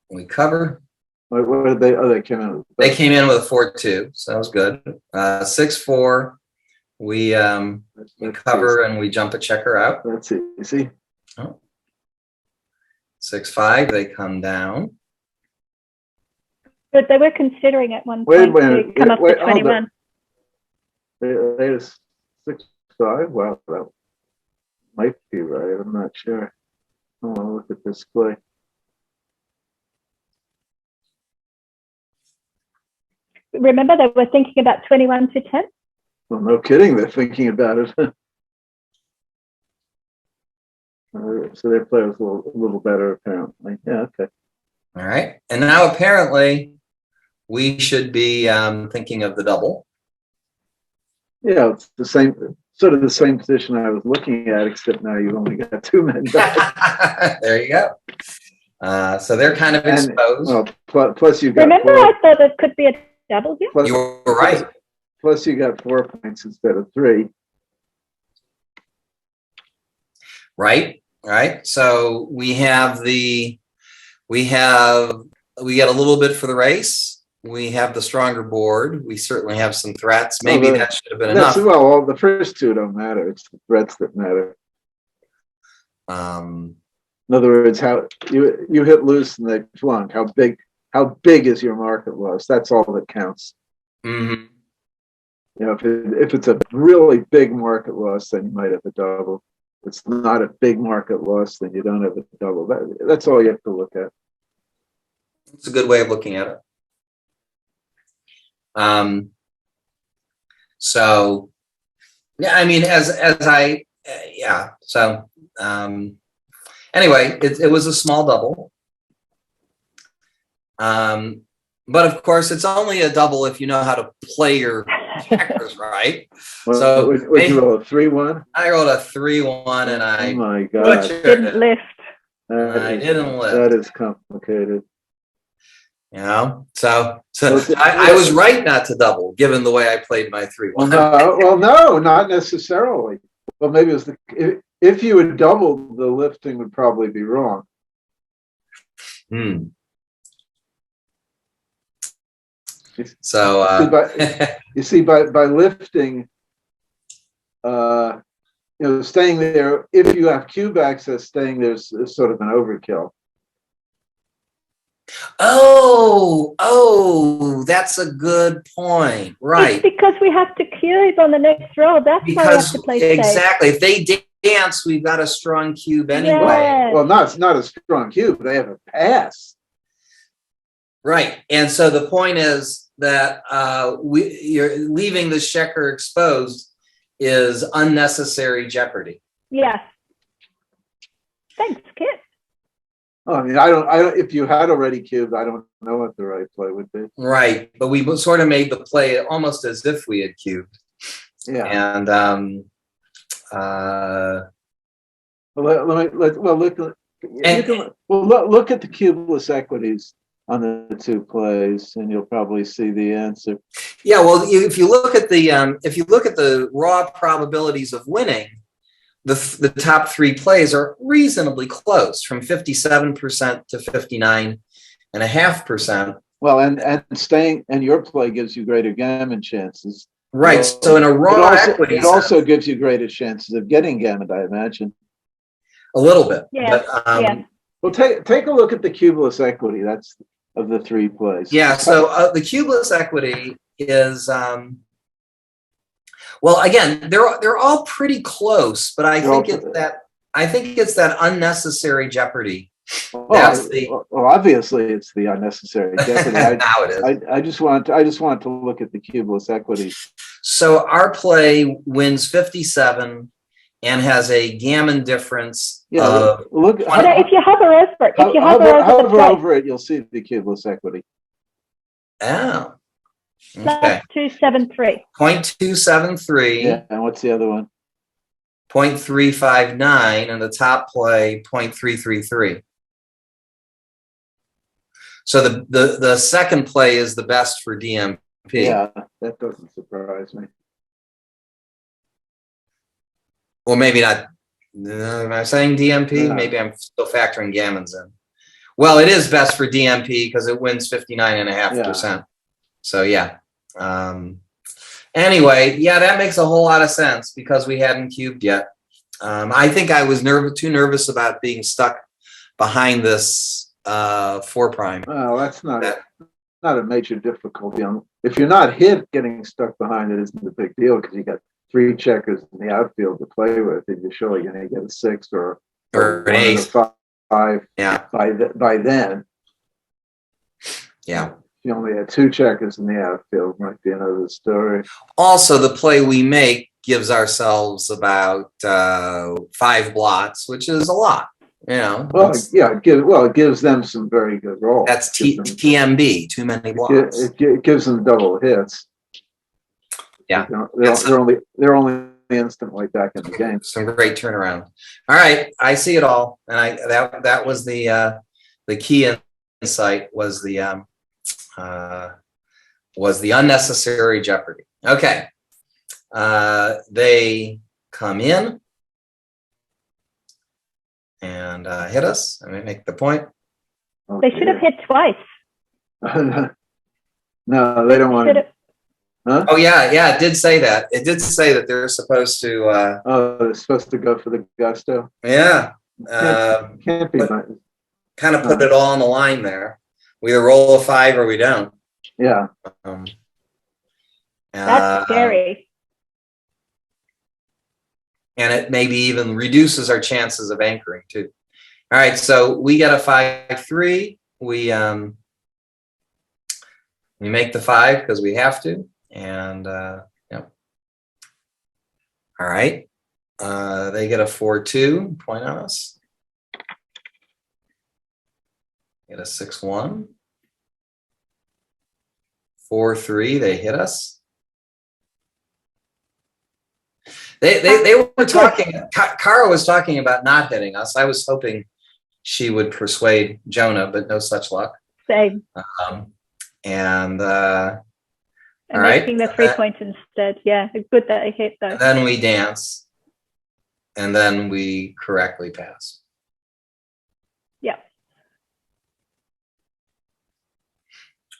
We cover.
What did they? Oh, they came in.
They came in with a 4-2, so that was good. 6-4. We cover and we jump a checker out.
That's easy.
Oh. 6-5. They come down.
But they were considering at one point to come up to 21.
They had 6-5. Wow, that might be right. I'm not sure. I want to look at this play.
Remember, they were thinking about 21 to 10.
Well, no kidding. They're thinking about it. So their play was a little better, apparently. Yeah. Okay.
All right. And now apparently we should be thinking of the double.
Yeah, it's the same, sort of the same position I was looking at, except now you've only got 2 men back.
There you go. So they're kind of exposed.
Well, plus you got.
Remember, I thought it could be a double here.
You were right.
Plus you got 4 points instead of 3.
Right. So we get a little bit for the race. We have the stronger board. We certainly have some threats. Maybe that should have been enough.
Well, the first 2 don't matter. It's the threats that matter.
In
other words, how you hit loose and they flunk. How big is your market loss? That's all that counts.
Mm-hmm.
If it's a really big market loss, then you might have a double. If it's not a big market loss, then you don't have a double. That's all you have to look at.
It's a good way of looking at it. So yeah, I mean, yeah. So anyway, it was a small double. But of course, it's only a double if you know how to play your checkers right.
Well,
So
would you roll a 3-1?
I rolled a 3-1, and I
Oh my God,
Didn't lift.
I didn't lift.
That is complicated.
You know, so
Well,
I was right not to double, given the way I played my 3-1.
Well, no, not necessarily. Well, maybe it was if you had doubled, the lifting would probably be wrong.
So
you see, by lifting, staying there. If you have cube access, staying there is sort of an overkill.
Oh, that's a good point. Right.
It's because we have to cube on the next roll. That's why we have to play safe.
Exactly. If they dance, we've got a strong cube anyway.
Yes.
Well, it's not a strong cube. They have a pass.
Right. And so the point is that you're leaving the checker exposed is unnecessary jeopardy.
Yes. Thanks, Kit.
I mean, I don't. If you had already cubed, I don't know what the right play would be.
Right, but we sort of made the play almost as if we had cubed.
Yeah.
And
look at the cubeless equities on the two plays, and you'll probably see the answer.
Yeah, well, if you look at the raw probabilities of winning, the top three plays are reasonably close, from 57% to 59.5%.
Well, and your play gives you greater gammon chances.
Right. So in a raw equity,
it also gives you greater chances of getting gammon, I imagine.
A little bit.
Yeah.
But,
Well, take a look at the cubeless equity. That's of the three plays.
Yeah. So the cubeless equity is. Well, again, they're all pretty close, but I think it's that unnecessary jeopardy.
Well, obviously it's the unnecessary jeopardy.
Now it is.
I just want to look at the cubeless equity.
So our play wins 57 and has a gammon difference.
Yeah, look.
If you hover over it,
hover over it, you'll see the cubeless equity.
Oh. Okay.
273.
0.273.
Yeah, and what's the other one?
0.359, and the top play 0.333. So the second play is the best for DMP.
Yeah, that doesn't surprise me.
Well, maybe not. Am I saying DMP?
No.
Maybe I'm still factoring gammons in. Well, it is best for DMP because it wins 59.5%. So yeah. Anyway, yeah, that makes a whole lot of sense because we hadn't cubed yet. I think I was too nervous about being stuck behind this 4'.
Well, that's not a major difficulty. If you're not hit, getting stuck behind it isn't a big deal because you got three checkers in the outfield to play with. If you're surely going to get a 6 or
an 8,
5.
Yeah.
By then.
Yeah.
If you only had 2 checkers in the outfield, might be another story.
Also, the play we make gives ourselves about 5 blots, which is a lot. You know.
Well, yeah, it gives them some very good rolls.
That's TMB, too many blots.
It gives them double hits.
Yeah,
they're only instantly back in the game.
Some great turnaround. All right, I see it all, and that was the key insight was the unnecessary jeopardy. Okay, they come in and hit us. I mean, make the point.
They should have hit twice.
No, they don't want to. Huh?
Oh yeah, it did say that. It did say that they're supposed to.
They're supposed to go for the gusto.
Yeah.
Can't be.
Kind of put it all on the line there. We either roll a 5 or we don't.
Yeah.
That's scary.
And it maybe even reduces our chances of anchoring too. All right, so we get a 5-3. We make the 5 because we have to, and yep. All right, they get a 4-2 point on us. Get a 6-1. 4-3. They hit us. They were talking. Kara was talking about not hitting us. I was hoping she would persuade Jonah, but no such luck.
Same.
And
And
all right.
making the 3 points instead. Yeah, good that I hit though.
And then we dance, and then we correctly pass.
Yeah.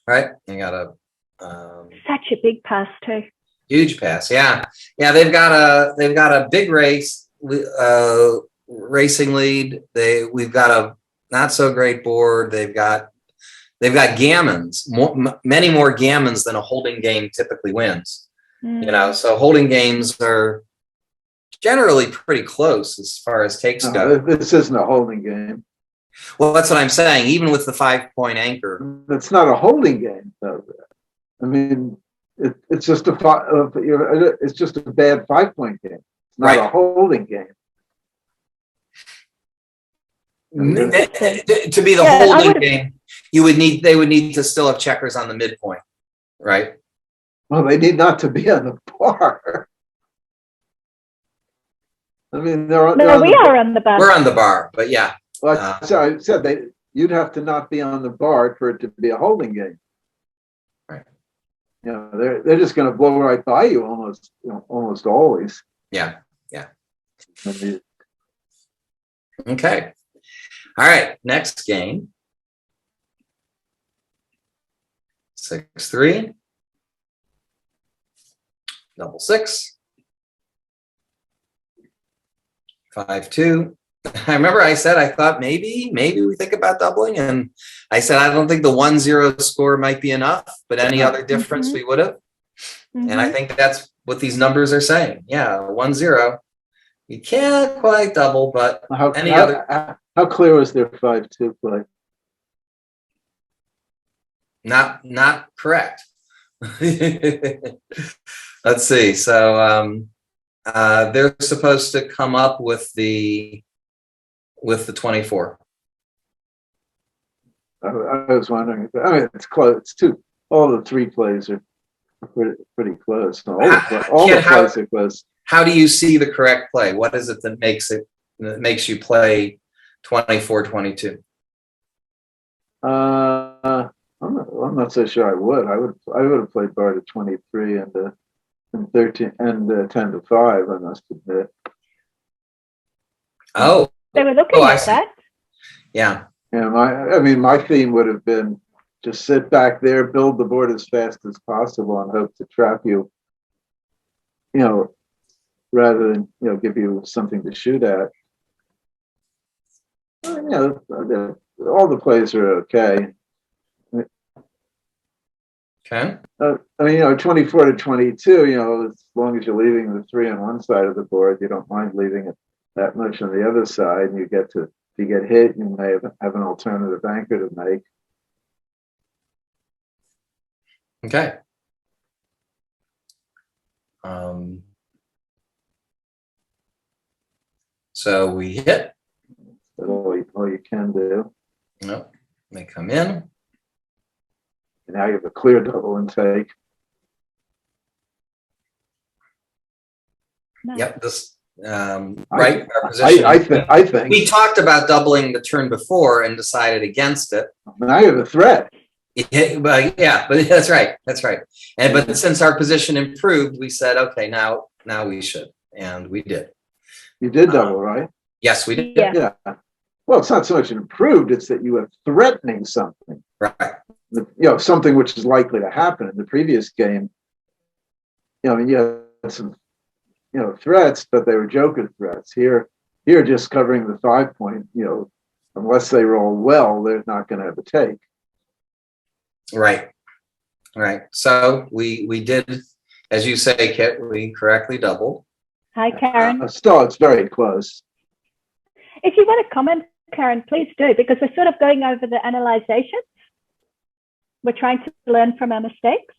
All right, I got a
Such a big pass too.
huge pass. Yeah, yeah. They've got a big racing lead. We've got a not so great board. They've got gammons, many more gammons than a holding game typically wins. You know, so holding games are generally pretty close as far as takes go.
This isn't a holding game.
Well, that's what I'm saying. Even with the 5-point anchor,
It's not a holding game, though. I mean, it's just a bad 5-point game. It's not a holding game.
To be the holding game, they would need to still have checkers on the midpoint, right?
Well, they need not to be on the bar. I mean, we are
on the bar.
We're on the bar, but yeah.
Well, so I said you'd have to not be on the bar for it to be a holding game.
Right.
You know, they're just going to blow right by you almost always.
Yeah, yeah.
I mean,
Okay. All right, next game. 6-3. Double 6. 5-2. I remember I said I thought maybe we think about doubling, and I said I don't think the 1-0 score might be enough, but any other difference we would have. And I think that's what these numbers are saying. Yeah, 1-0. You can't quite double, but
how clear was their 5-2 play?
Not correct. Let's see. So they're supposed to come up with the 24.
I was wondering. I mean, it's close. It's two. All the 3 plays are pretty close. All the plays are close.
How do you see the correct play? What is it that makes you play 24-22?
I'm not so sure I would. I would have played bar to 23 and 13 and 10-5. I must admit.
Oh,
they were looking at that.
Yeah.
Yeah. My theme would have been just sit back there, build the board as fast as possible, and hope to trap you. You know, rather than give you something to shoot at. All the plays are okay.
Okay.
I mean, 24-22. As long as you're leaving the 3 on one side of the board, you don't mind leaving it that much on the other side. And if you get hit, you may have an alternative anchor to make.
Okay. So we hit.
That's all you can do.
Nope. They come in.
And now you have a clear double and take.
Nice.
Yep. This right.
I think
we talked about doubling the turn before and decided against it.
Now you have a threat.
Yeah, but that's right. That's right. But since our position improved, we said, okay, now we should, and we did.
You did double, right?
Yes, we did.
Yeah.
Well, it's not so much improved; it's that you are threatening something.
Right.
Something which is likely to happen. In the previous game, you had some, threats, but they were joker threats. Here, just covering the 5-point. Unless they roll well, they're not going to have a take.
Right. So we did, as you say, Kit, we correctly doubled.
Hi, Karen.
Still, it's very close.
If you want to comment, Karen, please do, because we're sort of going over the analyzation. We're trying to learn from our mistakes.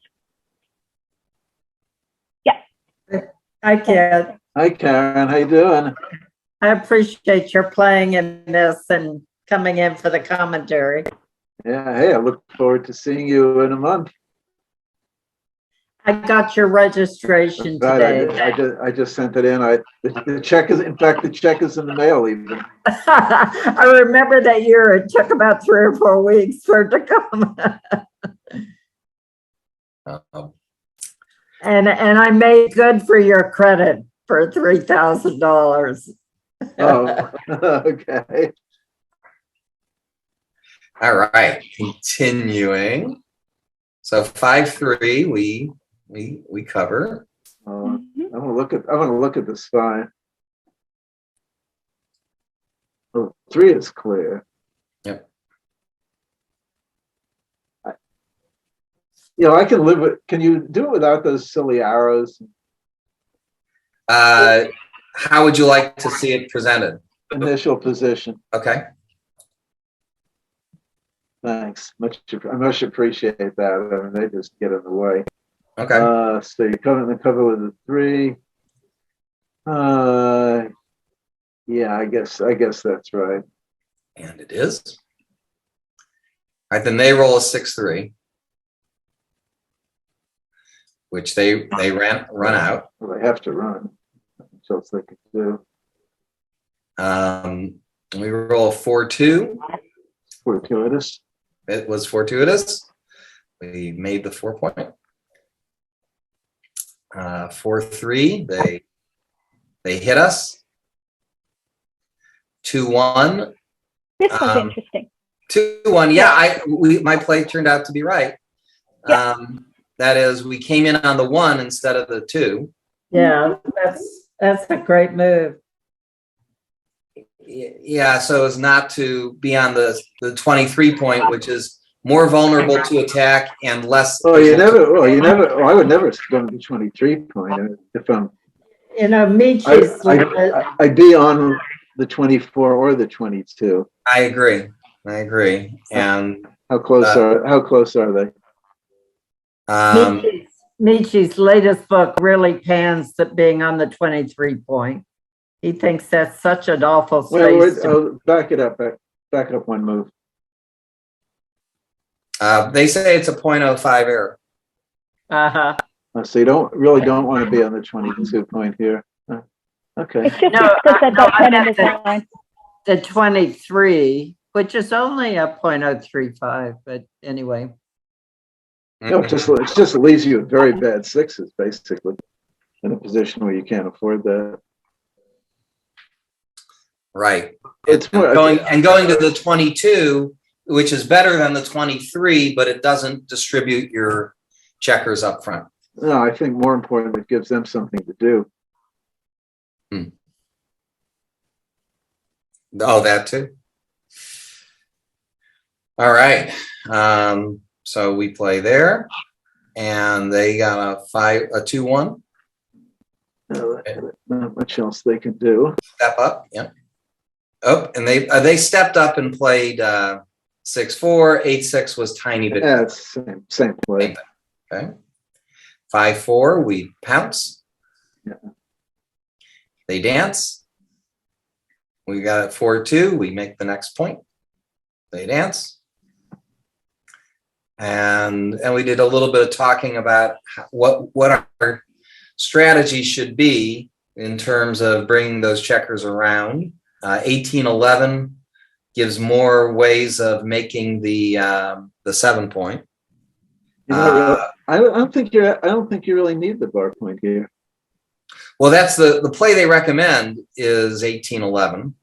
Yeah.
Hi, Kid.
Hi, Karen. How you doing?
I appreciate your playing in this and coming in for the commentary.
Yeah. Hey, I look forward to seeing you in a month.
I got your registration
Right,
today.
I just sent it in. The check is, in fact, the check is in the mail even.
I remember that year. It took about 3 or 4 weeks for it to come. And I made good for your credit for $3,000.
Oh, okay.
All right, continuing. So 5-3, we cover.
I want to look at the spine. Oh, 3 is clear.
Yep.
I can live with. Can you do it without those silly arrows?
How would you like to see it presented?
Initial position.
Okay.
Thanks. I much appreciate that. I mean, they just get in the way.
Okay.
So you come in the cover with a 3. Yeah, I guess that's right.
And it is. All right, then they roll a 6-3, which they run out.
Well, they have to run. What else they can do?
We roll a 4-2.
Fortuitous.
It was fortuitous. We made the 4-point. 4-3. They hit us. 2-1.
This was interesting.
2-1. Yeah, my play turned out to be right.
Yeah.
That is, we came in on the 1 instead of the 2.
Yeah, that's a great move.
Yeah, so as not to be on the 23 point, which is more vulnerable to attack and less.
I would never go to the 23 point if I'm.
Michi's.
I'd be on the 24 or the 22.
I agree. And
how close are they?
Michi's latest book really pans to being on the 23 point. He thinks that's such an awful space.
Back it up. Back up one move.
They say it's a 0.05 error.
Uh-huh.
So you don't want to be on the 22 point here. Okay.
It's just because they've got 10 in the line.
The 23, which is only a 0.035, but anyway.
No, it just leaves you with very bad 6s, basically, in a position where you can't afford that.
Right.
It's more,
going to the 22, which is better than the 23, but it doesn't distribute your checkers up front.
No, I think more important, it gives them something to do.
Oh, that too. All right. So we play there, and they got a 2-1.
Not much else they can do.
Step up. Yep. Oh, and they stepped up and played 6-4. 8-6 was tiny bit.
Yeah, it's same play.
Okay. 5-4. We pounce.
Yeah.
They dance. We got it 4-2. We make the next point. They dance. And we did a little bit of talking about what our strategy should be in terms of bringing those checkers around. 18-11 gives more ways of making the 7-point.
I don't think you really need the bar point here.
Well, that's the play they recommend is 18-11.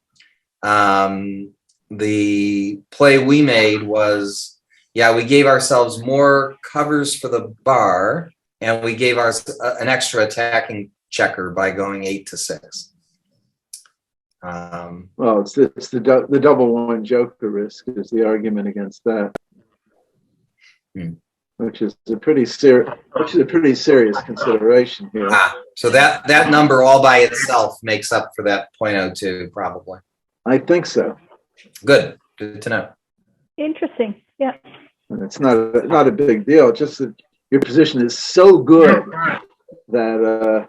The play we made was, we gave ourselves more covers for the bar, and we gave an extra attacking checker by going 8-6.
Well, it's the double 1 joker risk is the argument against that, which is a pretty serious consideration here.
So that number all by itself makes up for that 0.02, probably.
I think so.
Good to know.
Interesting. Yeah.
And it's not a big deal. It's just that your position is so good that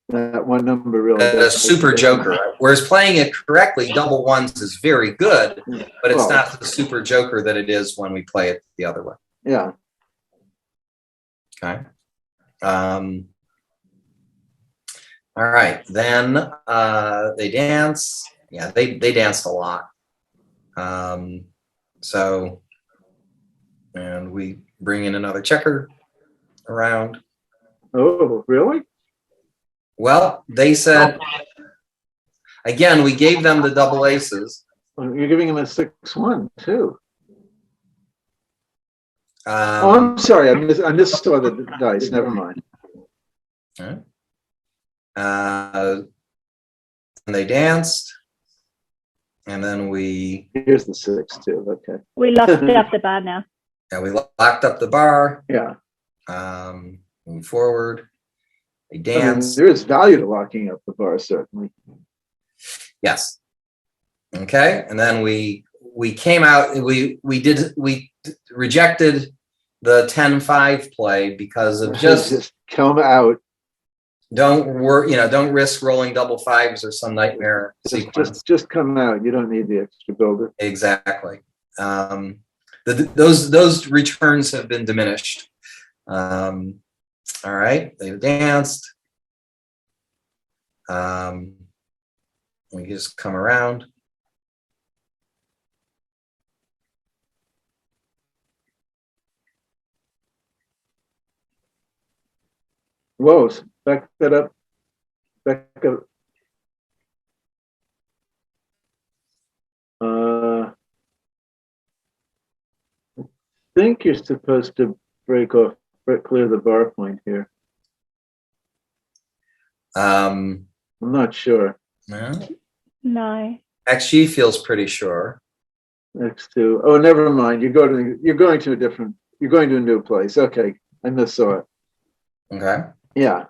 that one number really
A
does
super joker. Whereas playing it correctly, double ones is very good, but it's
Well,
not the super joker that it is when we play it the other way.
Yeah.
Okay. All right. Then they dance. Yeah, they danced a lot. So, and we bring in another checker around.
Oh, really?
Well, they said, again, we gave them the double aces.
Well, you're giving him a 6-1 too. Oh,
Um,
I'm sorry. I missaw the dice. Never mind.
and they danced, and then we
Here's the 6 too. Okay.
We locked up the bar now.
locked up the bar.
Yeah.
Moving forward, they
I mean,
danced.
there is value to locking up the bar, certainly.
Yes. Okay, and then we came out. We rejected the 10-5 play because of just
come out.
don't risk rolling double fives or some nightmare sequence.
Just come out. You don't need the extra builder.
Exactly. Those returns have been diminished. All right, they danced. We just come around.
Whoa, back that up. Back up. I think you're supposed to clear the bar point here. I'm not sure.
No.
XG feels pretty sure.
X2. Oh, never mind. You're going to a new place. Okay, I missaw it.
Okay.
Yeah.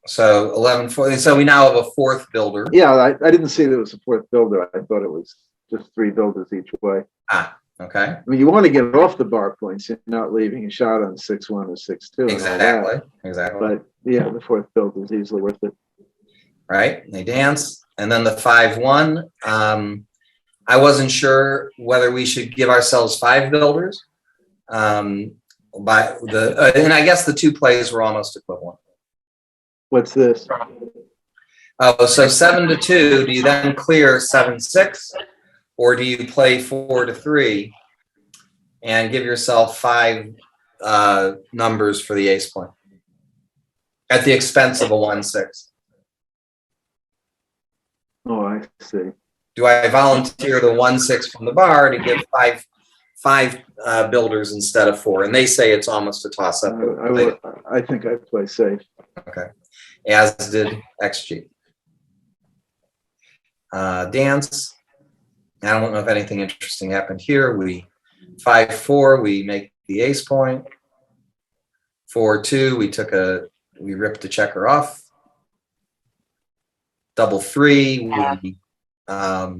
So 11-4. So we now have a fourth builder.
Yeah, I didn't see there was a fourth builder. I thought it was just 3 builders each way.
Ah, okay.
I mean, you want to get off the bar points. You're not leaving a shot on 6-1 or 6-2.
Exactly. Exactly.
But yeah, the fourth builder is easily worth it.
Right. They dance, and then the 5-1. I wasn't sure whether we should give ourselves 5 builders. And I guess the 2 plays were almost equivalent.
What's this?
Oh, so 7-2. Do you then clear 7-6, or do you play 4-3 and give yourself 5 numbers for the ace point at the expense of a 1-6?
Oh, I see.
Do I volunteer the 1-6 from the bar to give five builders instead of 4? And they say it's almost a toss up.
I think I'd play safe.
Okay. As did XG. Dance. I don't know if anything interesting happened here. We 5-4, we make the ace point. 4-2, we ripped the checker off. Double 3, we
I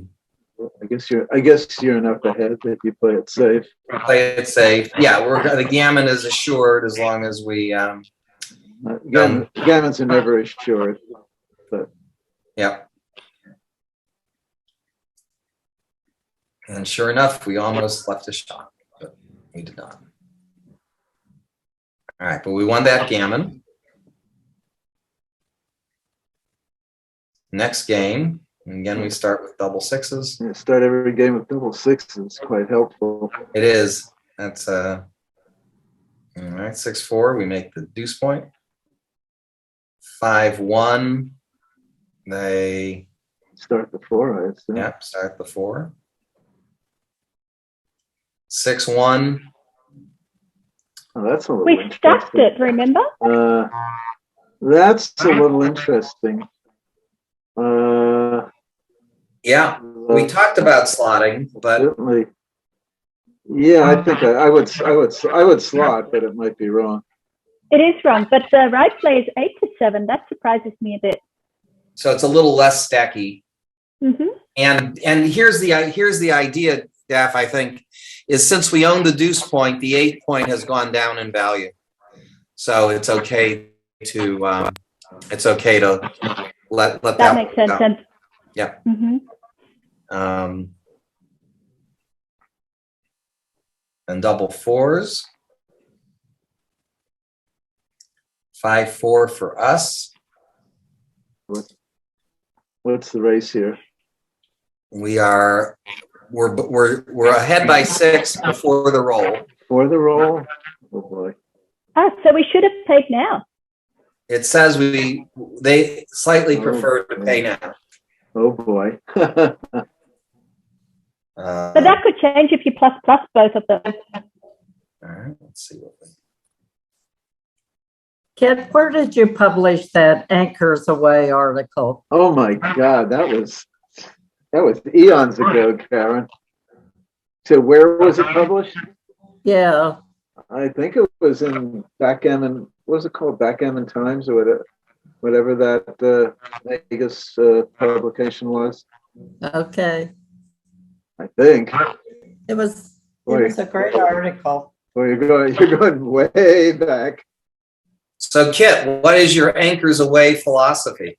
guess you're enough ahead that you play it safe.
play it safe. Yeah, the gammon is assured as long as we
Gammons are never assured, but
yeah. And sure enough, we almost left a shot, but we did not. All right, but we won that gammon. Next game, and again, we start with double 6s.
you start every game with double 6s. Quite helpful.
It is. That's all right. 6-4. We make the deuce point. 5-1. They
Start the 4, I assume.
Yep, start the 4. 6-1.
Oh, that's a little
We stacked
interesting.
it, remember?
That's a little interesting.
Yeah, we talked about slotting, but
Certainly. Yeah, I think I would slot, but it might be wrong.
It is wrong, but the right play is 8-7. That surprises me a bit.
so it's a little less stacky.
Mm-hmm.
And here's the idea. Daph, I think, is since we own the deuce point, the 8 point has gone down in value. So it's okay to let that
That makes sense.
go. Yeah.
Mm-hmm.
And double fours. 5-4 for us.
What's the race here?
We're ahead by 6 before the roll.
For the roll? Oh boy.
Ah, so we should have paid now.
It says they slightly prefer to pay now.
Oh boy.
But that could change if you plus both of them.
All right, let's see what
Kit, where did you publish that Anchors Away article?
Oh my God, that was eons ago, Karen. So where was it published?
Yeah.
I think it was in Backgammon. What was it called? Backgammon Times or whatever that Vegas publication was.
Okay.
I think.
It was a great article.
Well, you're going way back.
So, Kit, what is your Anchors Away philosophy?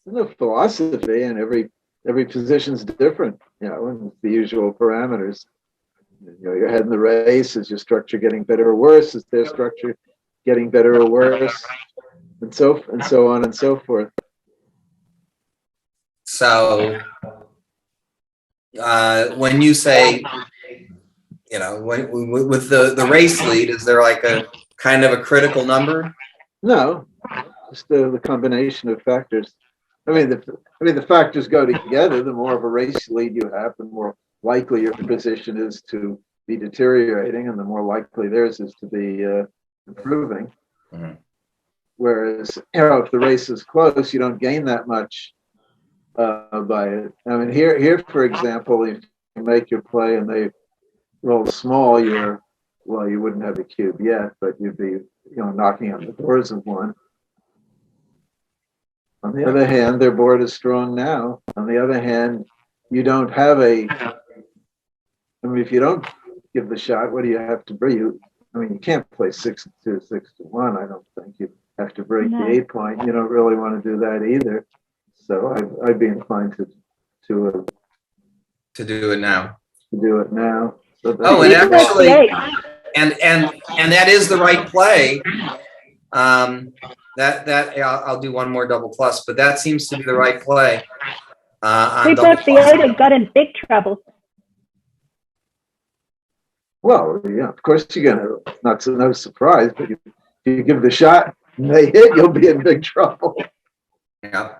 There's no philosophy, and every position's different. And the usual parameters. You're ahead in the race. Is your structure getting better or worse? Is their structure getting better or worse? And so on and so forth.
So, when you say, with the race lead, is there like a kind of a critical number?
No, just the combination of factors. I mean, the factors go together. The more of a race lead you have, the more likely your position is to be deteriorating, and the more likely theirs is to be improving.
Mm-hmm.
Whereas, if the race is close, you don't gain that much by it. I mean, here, for example, if you make your play and they roll small, you wouldn't have a cube yet, but you'd be, knocking on the doors of one. On the other hand, their board is strong now. On the other hand, you don't have if you don't give the shot, what do you have to bring? You can't play 6-2, 6-1. I don't think you have to break the 8 point. You don't really want to do that either. So I'd be inclined to do
it now.
So
and actually, and that is the right play. I'll do one more double plus, but that seems to be the right play.
We brought the 8 and got in big trouble.
Well, yeah, of course you're gonna, no surprise, but if you give the shot and they hit, you'll be in big trouble.
Yeah.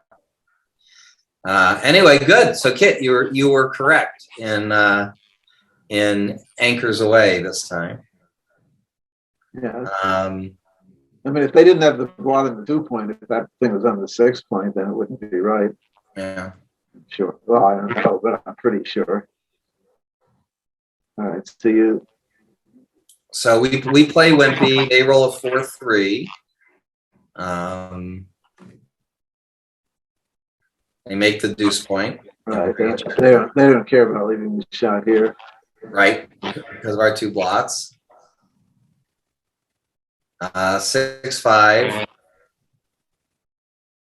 Anyway, good. So, Kit, you were correct in Anchors Away this time.
Yeah. If they didn't have the bottom of the 2 point, if that thing was on the 6 point, then it wouldn't be right.
Yeah.
Sure. Well, I don't know, but I'm pretty sure. All right.
So we play Wimpy. They roll a 4-3. They make the deuce point.
Right. They don't care about leaving the shot here.
Right, because of our 2 blots. 6-5.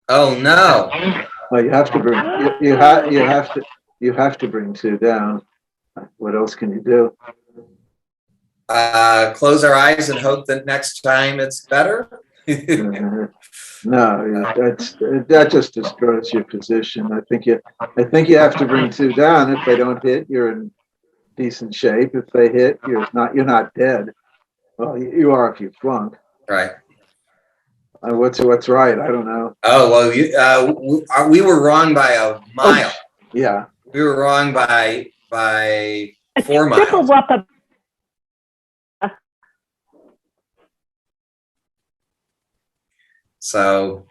Oh no!
Well, you have to bring you have to bring 2 down. What else can you do?
Close our eyes and hope that next time it's better.
No, that just destroys your position. I think you have to bring 2 down. If they don't hit, you're in decent shape. If they hit, you're not dead. Well, you are if you flunk.
Right.
What's right? I don't know.
Oh well, we were wrong by a mile.
Yeah,
we were wrong by 4 miles.
Triple whopper.
So,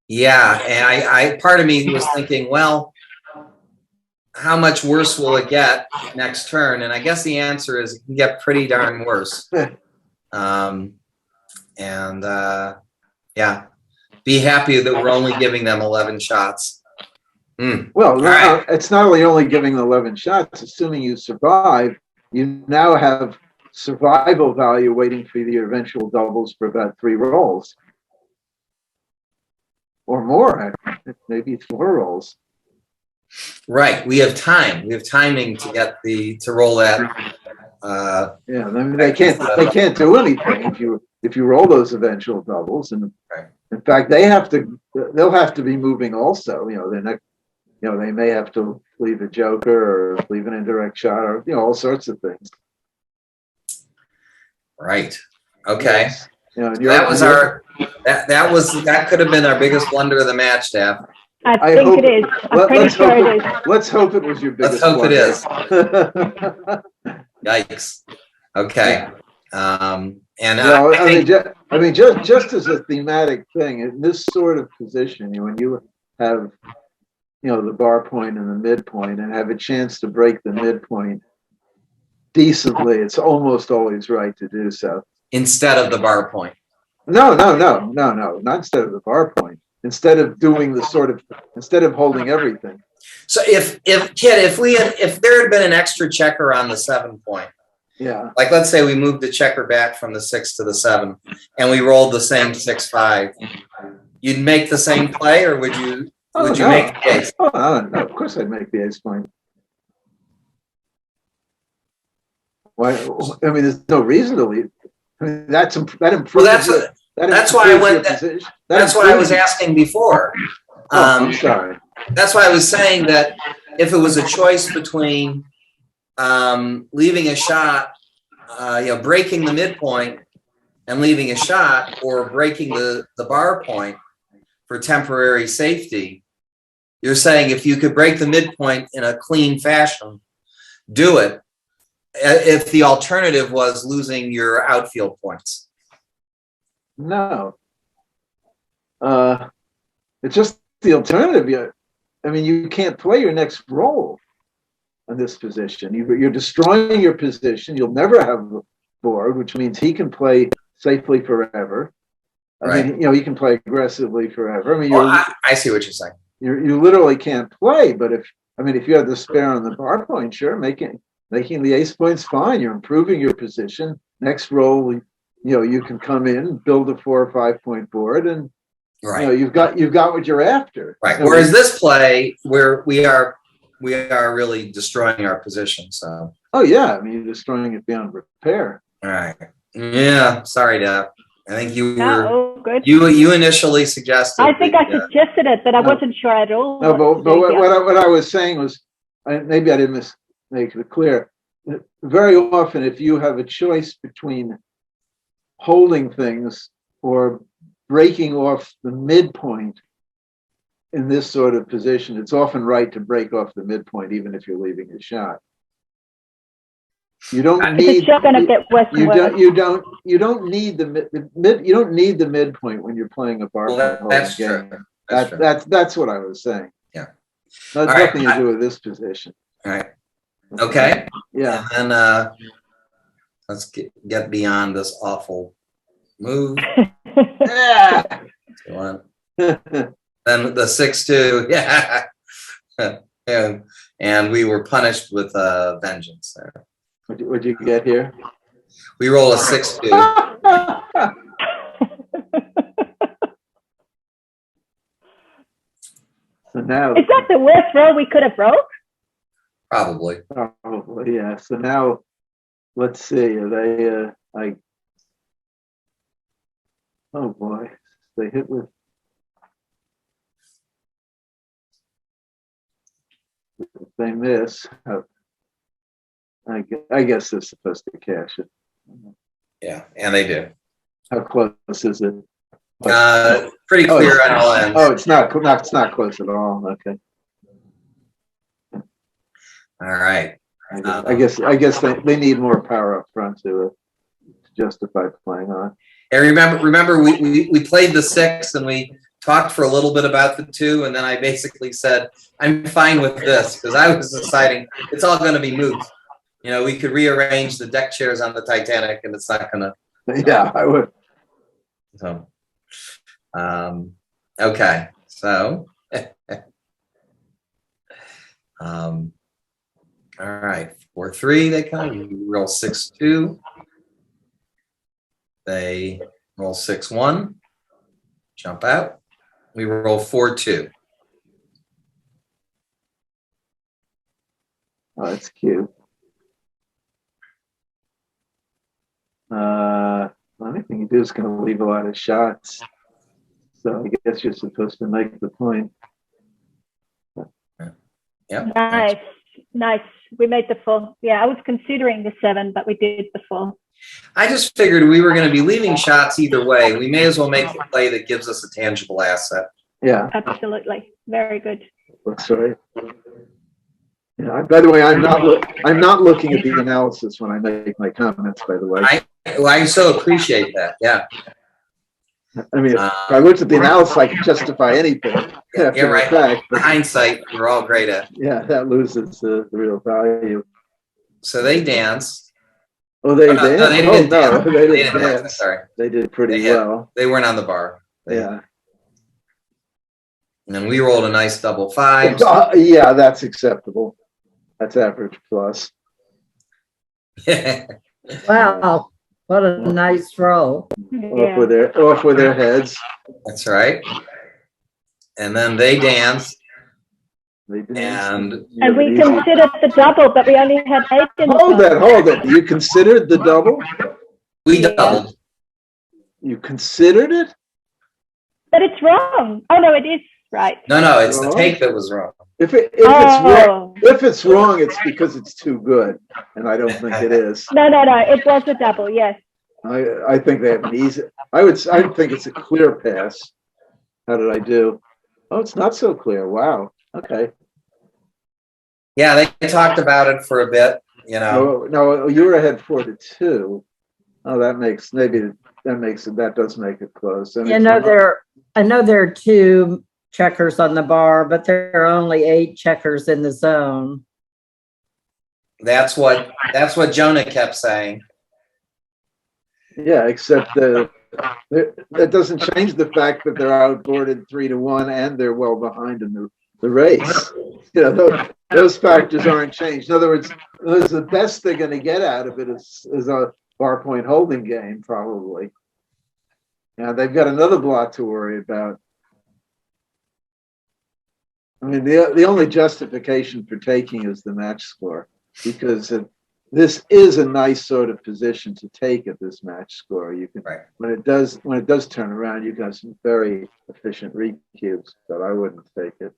yeah, and I part of me was thinking, well, how much worse will it get next turn? And I guess the answer is it can get pretty darn worse. Yeah, be happy that we're only giving them 11 shots.
Well,
right.
it's not only giving 11 shots, assuming you survive, you now have survival value waiting for your eventual doubles for about 3 rolls. Or more, maybe 4 rolls.
Right. We have time. We have timing to get to roll that.
Yeah, I mean, they can't do anything if you roll those eventual doubles. And
Right.
in fact, they'll have to be moving also. They're not, they may have to leave a joker or leave an indirect shot or all sorts of things.
Right. Okay.
Yes. And
That was that could have been our biggest blunder of the match, Daph.
I think it is. I'm pretty sure it is.
Let's hope it was your biggest
Let's hope it is.
blunder.
Yikes. Okay. And
I mean, just as a thematic thing, in this sort of position, when you have, the bar point and the midpoint, and have a chance to break the midpoint decently, it's almost always right to do so.
instead of the bar point.
No, not instead of the bar point. Instead of doing instead of holding everything.
So if there had been an extra checker on the 7 point,
Yeah.
like let's say we moved the checker back from the 6 to the 7, and we rolled the same 6-5, you'd make the same play, or would you make the ace?
Oh, no, of course I'd make the ace point. Why? I mean, there's no reason to leave. I mean, that improves.
Well, that's why I went. That's what I was asking before.
I'm sorry.
That's why I was saying that if it was a choice between leaving a shot, breaking the midpoint and leaving a shot, or breaking the bar point for temporary safety, you're saying if you could break the midpoint in a clean fashion, do it. If the alternative was losing your outfield points.
No. It's just the alternative. I mean, you can't play your next roll in this position. You're destroying your position. You'll never have a board, which means he can play safely forever. I mean, he can play aggressively forever. I mean,
I see what you're saying.
You literally can't play. But if you had the spare on the bar point, sure, making the ace point's fine. You're improving your position. Next roll, you can come in, build a 4 or 5 point board, and you've got what you're after.
Right. Whereas this play, where we are really destroying our position. So.
Oh yeah, I mean, you're destroying it beyond repair.
All right. Yeah. Sorry, Daph. I think you were.
Oh, good.
You initially suggested.
I think I suggested it, but I wasn't sure at all.
No, but what I was saying was, maybe I didn't make it clear. Very often, if you have a choice between holding things or breaking off the midpoint in this sort of position, it's often right to break off the midpoint, even if you're leaving a shot. You don't need.
It's just going to get worse and worse.
You don't need the midpoint when you're playing a bar.
Well, that's true.
That's what I was saying.
Yeah.
That's nothing to do with this position.
All right. Okay.
Yeah.
And then let's get beyond this awful move.
Yeah.
Then the 6-2. Yeah. And we were punished with vengeance there.
What'd you get here?
We roll a 6-2.
So now,
is that the worst roll we could have rolled?
Probably,
yeah. So now, let's see. Are they? Oh boy, they hit with. If they miss, I guess they're supposed to cash it.
yeah, and they do.
How close is it?
Pretty clear on all ends.
Oh, it's not close at all. Okay.
All right.
I guess they need more power up front to justify playing on.
And remember we played the 6 and we talked for a little bit about the 2, and then I basically said I'm fine with this because I was deciding it's all going to be moot. We could rearrange the deck chairs on the Titanic, and it's not going to.
Yeah, I would.
So, okay, so All right, 4-3 they come. We roll 6-2. They roll 6-1. Jump out. We roll 4-2.
Oh, that's cute. Anything you do is going to leave a lot of shots. So I guess you're supposed to make the point.
Yep.
Nice. We made the 4. Yeah, I was considering the 7, but we did the 4.
I just figured we were going to be leaving shots either way. We may as well make the play that gives us a tangible asset.
Yeah,
Absolutely. Very good.
that's right. Yeah, by the way, I'm not looking at the analysis when I make my comments, by the way.
I so appreciate that. Yeah.
I mean, if I looked at the analysis, I could justify anything.
Yeah, right. Hindsight, we're all great at.
Yeah, that loses the real value.
So they dance.
Oh, they
No,
did?
they didn't dance.
They didn't dance.
Sorry.
They did pretty
They
well.
They weren't on the bar.
Yeah.
And then we rolled a nice double 5.
Yeah, that's acceptable. That's average plus.
Wow, what a nice roll.
Off with their heads.
That's right. And then they dance.
They dance.
And we considered the double, but we only had 8 in the
Hold it. You considered the double?
We doubled.
You considered it?
But it's wrong. Oh, no, it is right.
No, it's the take that was wrong.
If it's wrong, it's because it's too good, and I don't think it is.
No. It was a double, yes.
I think they have an easy. I think it's a clear pass. How did I do? Oh, it's not so clear. Wow. Okay.
Yeah, they talked about it for a bit. You know.
No, you were ahead 4-2. Oh, that does make it close.
I know there are 2 checkers on the bar, but there are only 8 checkers in the zone.
That's what Jonah kept saying.
Yeah, except that doesn't change the fact that they're outboarded 3-1 and they're well behind in the race. You know, those factors aren't changed. In other words, the best they're going to get out of it is a bar point holding game, probably. Now they've got another blot to worry about. I mean, the only justification for taking is the match score, because this is a nice sort of position to take at this match score. You can,
right.
when it does turn around, you've got some very efficient recubes, but I wouldn't take it.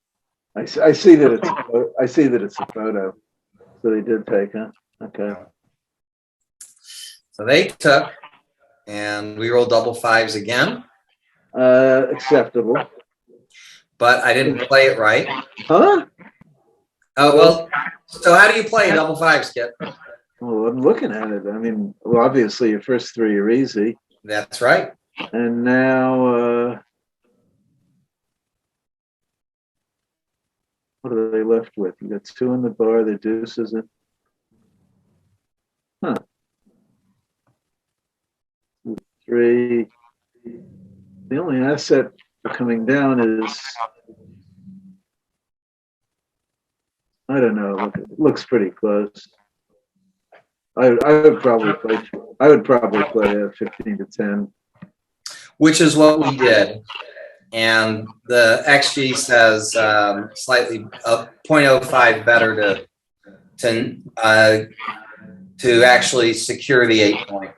I see that it's a photo, so they did take it. Okay.
So they took, and we rolled double 5s again.
Acceptable.
But I didn't play it right.
Huh?
Oh, well, so how do you play double 5s, Kit?
Well, I'm looking at it. I mean, well, obviously your first 3 are easy.
That's right.
And now, what are they left with? You got 2 in the bar, the deuces. Huh. 3. The only asset coming down is, I don't know. It looks pretty close. I would probably play a 15-10,
Which is what we did, and the XG says slightly 0.05 better to actually secure the 8 point.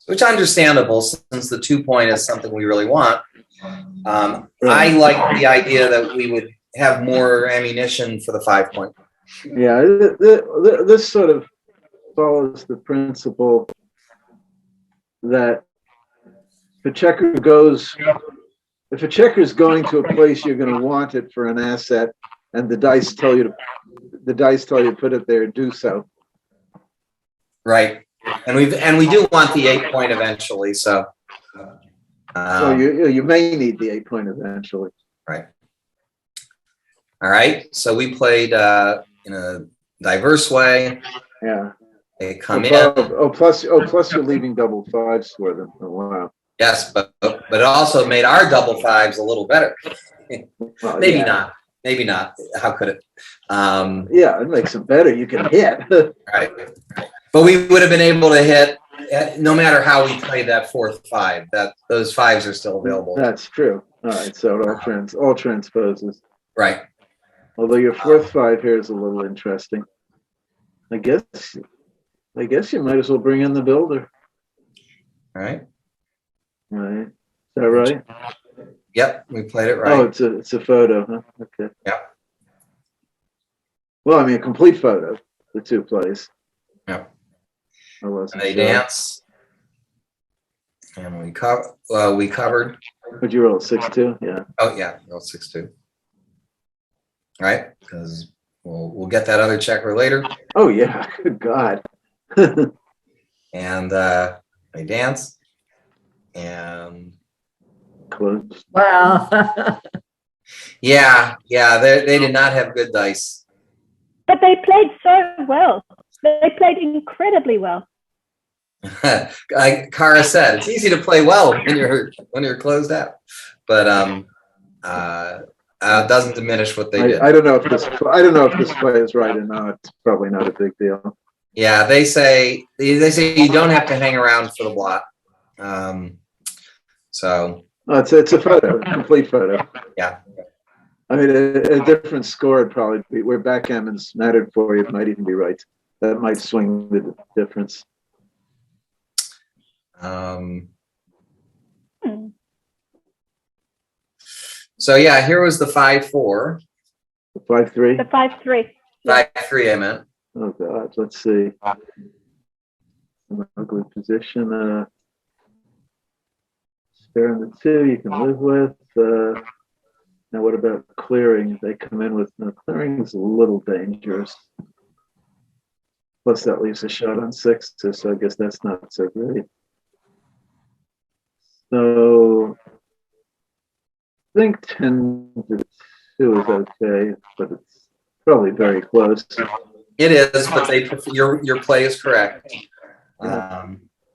Which is understandable since the 2 point is something we really want. I like the idea that we would have more ammunition for the 5 point.
Yeah, this sort of follows the principle that if a checker is going to a place you're going to want it for an asset, and the dice tell you to put it there, do so.
Right, and we do want the 8 point eventually. So
you may need the 8 point eventually.
Right. All right. So we played in a diverse way.
Yeah.
They come
in. Plus you're leaving double 5s for them. Oh, wow.
Yes, but it also made our double 5s a little better.
Well,
Maybe
yeah.
not. maybe not. How could it?
Yeah, it makes them better. You can hit.
Right. But we would have been able to hit no matter how we played that fourth five. That those fives are still available.
That's true. All right, so it all transposes.
Right.
Although your fourth five here is a little interesting. I guess you might as well bring in the builder.
Right.
Right. Is that right?
Yep, we played it right.
Oh, it's a photo, huh? Okay.
Yeah.
Well, I mean, a complete photo, the two plays.
Yeah.
I wasn't
They
sure.
dance. And we covered.
Would you roll 6-2? Yeah.
Oh yeah, roll 6-2. Right? Because we'll get that other checker later.
Oh yeah. Good God.
And they dance. And
Close.
Wow.
yeah, they did not have good dice.
But they played so well. They played incredibly well.
Like Kara said, it's easy to play well when you're closed out, but doesn't diminish what they did.
I don't know if this play is right or not. It's probably not a big deal.
Yeah, they say you don't have to hang around for the blot. So
It's a photo, a complete photo.
yeah.
I mean, a different score would probably be where backgammon's mattered for you. It might even be right. That might swing the difference.
So yeah, here was the 5-4.
The 5-3.
The 5-3.
5-3, I meant.
Oh God, let's see. An ugly position. Spare in the 2 you can live with. Now what about clearing? They come in with clearing is a little dangerous. Plus that leaves a shot on 6s, so I guess that's not so great. So I think 10-2 is okay, but it's probably very close.
It is, but your play is correct.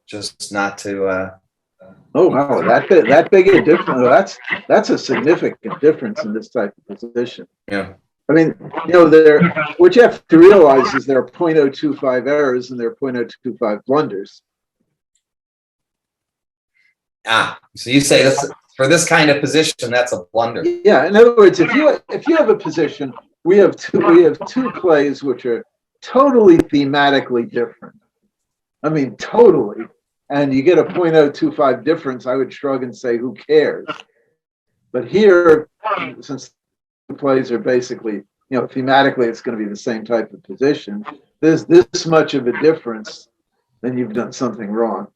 Just not to.
Oh wow, that big a difference. That's a significant difference in this type of position.
Yeah.
I mean, what you have to realize is there are 0.025 errors and there are 0.025 blunders.
So you say this for this kind of position, that's a blunder.
Yeah, in other words, if you have a position, we have two plays which are totally thematically different. I mean, totally. And you get a 0.025 difference, I would shrug and say, who cares? But here, since the plays are basically, thematically, it's going to be the same type of position. There's this much of a difference, then you've done something wrong.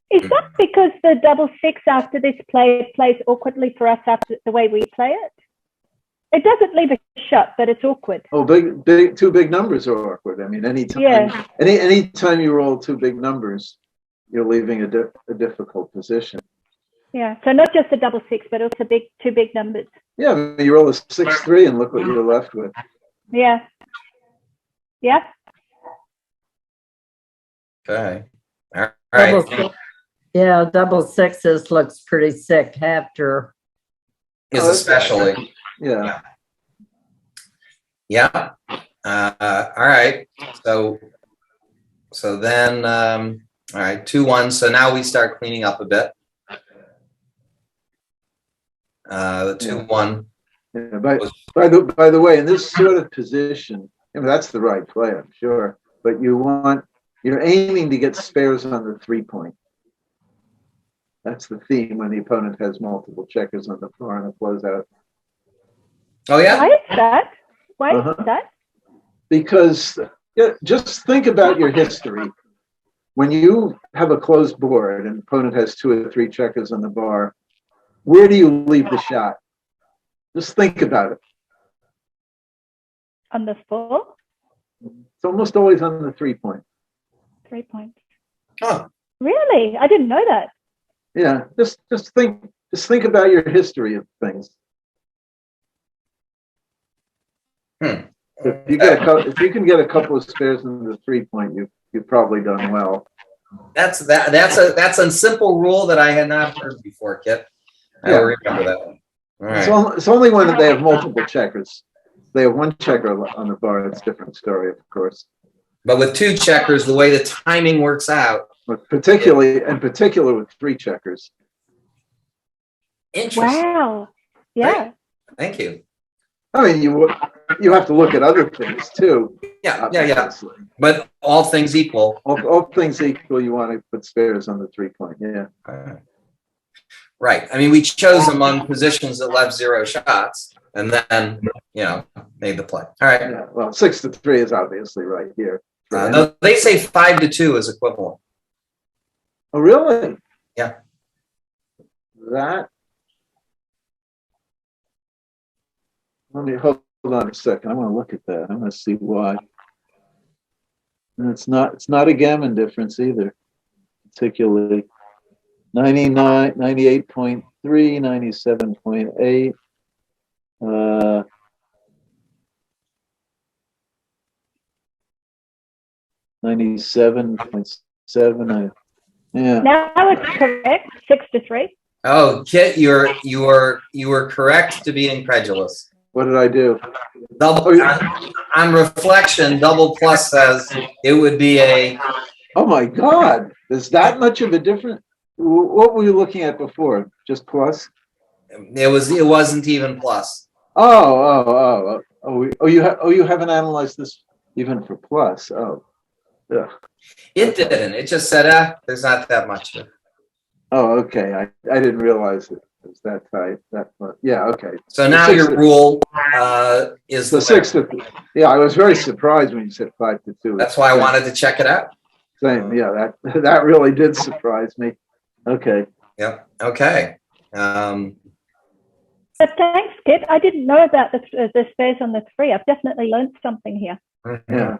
Is that because the 6 after this play plays awkwardly for us after the way we play it? It doesn't leave a shot, but it's awkward.
Oh, two big numbers are awkward. I mean, anytime you roll two big numbers, you're leaving a difficult position.
Yeah, so not just the 6, but also two big numbers.
Yeah, I mean, you roll a 6-3 and look what you're left with.
Yeah. Yeah.
Okay. All right.
Yeah, 6s looks pretty sick after.
Is especially.
Yeah.
Yeah. All right. So then, all right, 2-1. So now we start cleaning up a bit. The 2-1.
Yeah, by the way, in this sort of position, that's the right play, I'm sure. But you're aiming to get spares on the 3-point. That's the theme when the opponent has multiple checkers on the floor and a closeout.
Oh yeah.
Why is that? Why is that?
Because just think about your history. When you have a closed board and the opponent has 2 or 3 checkers on the bar, where do you leave the shot? Just think about it.
On the 4?
It's almost always on the 3-point.
3 points.
Oh.
Really? I didn't know that.
Yeah, just think about your history of things. If you can get a couple of spares in the 3-point, you've probably done well.
That's a simple rule that I had not heard before, Kip. I remember that one. All right.
It's only when they have multiple checkers. If they have one checker on the bar, it's a different story, of course.
But with 2 checkers, the way the timing works out.
But in particular with 3 checkers.
Interesting.
Wow. Yeah.
Thank you.
I mean, you have to look at other things too.
Yeah.
Obviously.
But all things equal.
All things equal, you want to put spares on the 3-point. Yeah.
Right. I mean, we chose among positions that left 0 shots, and then made the play. All right.
Yeah. Well, 6-3 is obviously right here.
No, they say 5-2 is equivalent.
Oh, really?
Yeah.
That. Let me hold on a second. I want to look at that. I'm going to see why. And it's not a gammon difference either, particularly. 99, 98.3, 97.8. 97.7. Yeah.
Now it's correct. 6-3.
Oh, Kit, you were correct to be incredulous.
What did I do?
Double on reflection, double plus says it would be a.
Oh my God! Is that much of a difference? What were you looking at before? Just plus?
It wasn't even plus.
Oh! You haven't analyzed this even for plus. Oh, yeah.
It didn't. It just said, there's not that much.
Oh, okay. I didn't realize it was that tight. Yeah, okay.
So now your rule is
the 6-3. Yeah, I was very surprised when you said 5-2.
That's why I wanted to check it out.
Same. Yeah, that really did surprise me. Okay.
Yep. Okay.
But thanks, Kit. I didn't know about the spares on the 3. I've definitely learned something here.
Yeah.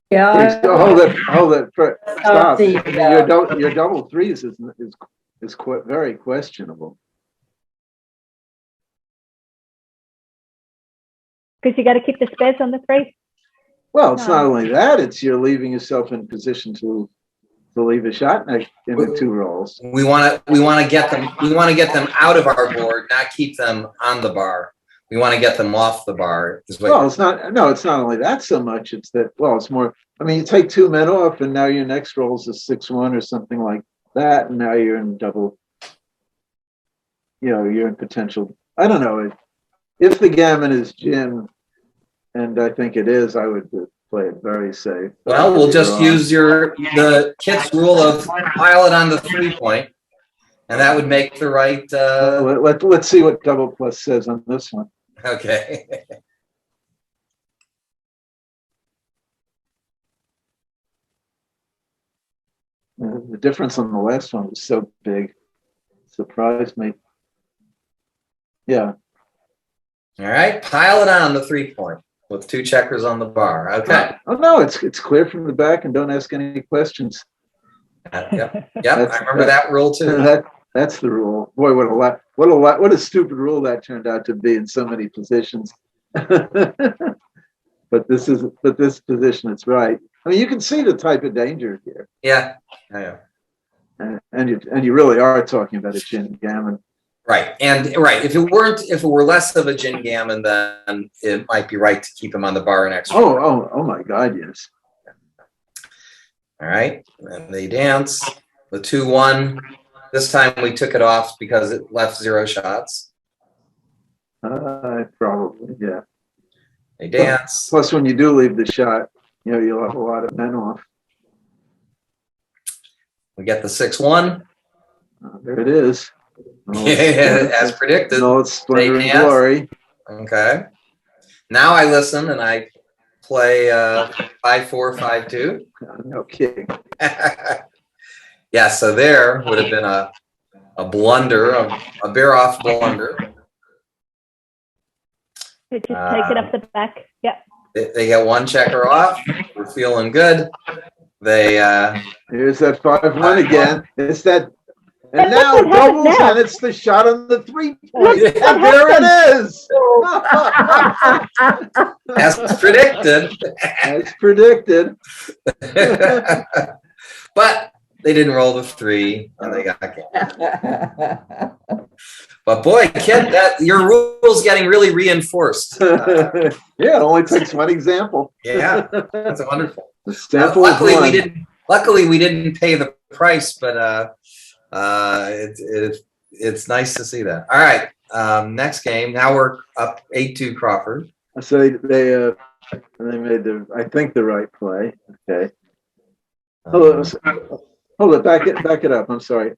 Yeah.
Hold it. Stop.
see that.
Your double 3s is quite very questionable.
Because you got to keep the spares on the 3.
Well, it's not only that; it's you're leaving yourself in position to leave a shot in the 2 rolls.
We want to get them. We want to get them out of our board, not keep them on the bar. We want to get them off the bar.
Well, it's not. No, it's not only that so much. It's that. Well, it's more. I mean, you take 2 men off, and now your next rolls is 6-1 or something like that, and now you're in double. You're in potential. I don't know. If the gammon is gin, and I think it is, I would play it very safe.
Well, we'll just use the Kit's rule of pile it on the 3-point, and that would make the right.
Let's see what double plus says on this one.
Okay.
The difference on the last one was so big, surprised me. Yeah.
All right, pile it on the 3-point with 2 checkers on the bar. Okay.
Oh no, it's clear from the back, and don't ask any questions.
Yep. I remember that rule too.
That's the rule. Boy, what a stupid rule that turned out to be in so many positions. But this position, it's right. I mean, you can see the type of danger here.
Yeah.
And you really are talking about a gin gammon.
Right. And right. If it were less of a gin gammon, then it might be right to keep him on the bar an extra.
Oh my God, yes.
All right. And they dance. The 2-1. This time we took it off because it left 0 shots.
Probably, yeah.
They dance.
Plus, when you do leave the shot, you'll have a lot of men off.
We get the 6-1.
There it is.
As predicted.
No, it's splendor and glory.
Okay. Now I listen and I play 5-4, 5-2.
No kidding.
Yeah, so there would have been a blunder, a bear off blunder.
Just take it up the back. Yeah.
They get 1 checker off. We're feeling good.
Here's that 5-1 again. It's that. And now doubles, and it's the shot on the 3-point. And there it is.
As predicted.
As predicted.
But they didn't roll the 3 and they got gambled. But boy, kid, that your rule's getting really reinforced.
Yeah, it only takes one example.
Yeah, that's wonderful.
The sample is
luckily,
one.
we didn't pay the price, but it's nice to see that. All right, next game. Now we're up 8-2 Crawford.
So they made I think the right play. Okay. Hold it. Back it up. I'm sorry.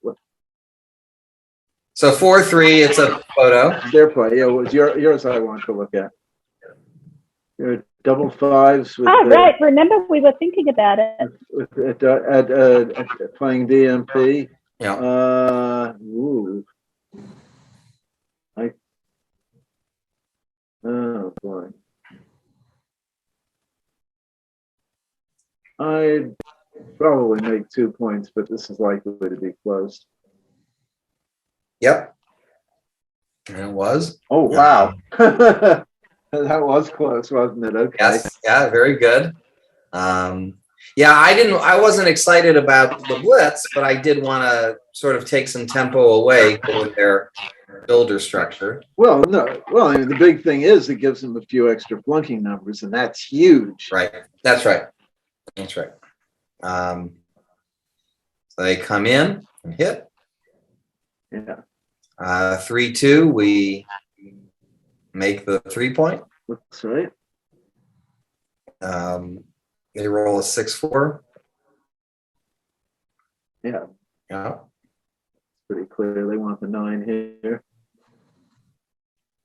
So 4-3. It's a photo.
Their play. Yeah, it was yours. I want to look at. Your double 5s with.
Right. Remember, we were thinking about it.
At playing DMP.
Yeah.
Ooh. Oh boy. I'd probably make 2 points, but this is likely to be close.
Yep. And it was.
Oh wow. That was close, wasn't it? Okay.
Yes. Yeah. Very good. Yeah, I wasn't excited about the blitz, but I did want to sort of take some tempo away with their builder structure.
Well, no. Well, I mean, the big thing is it gives them a few extra flunking numbers, and that's huge.
Right. That's right. That's right. So they come in and hit.
Yeah.
3-2. We make the 3-point.
That's right.
They roll a 6-4.
Yeah.
Yeah.
Pretty clear. They want the 9 here.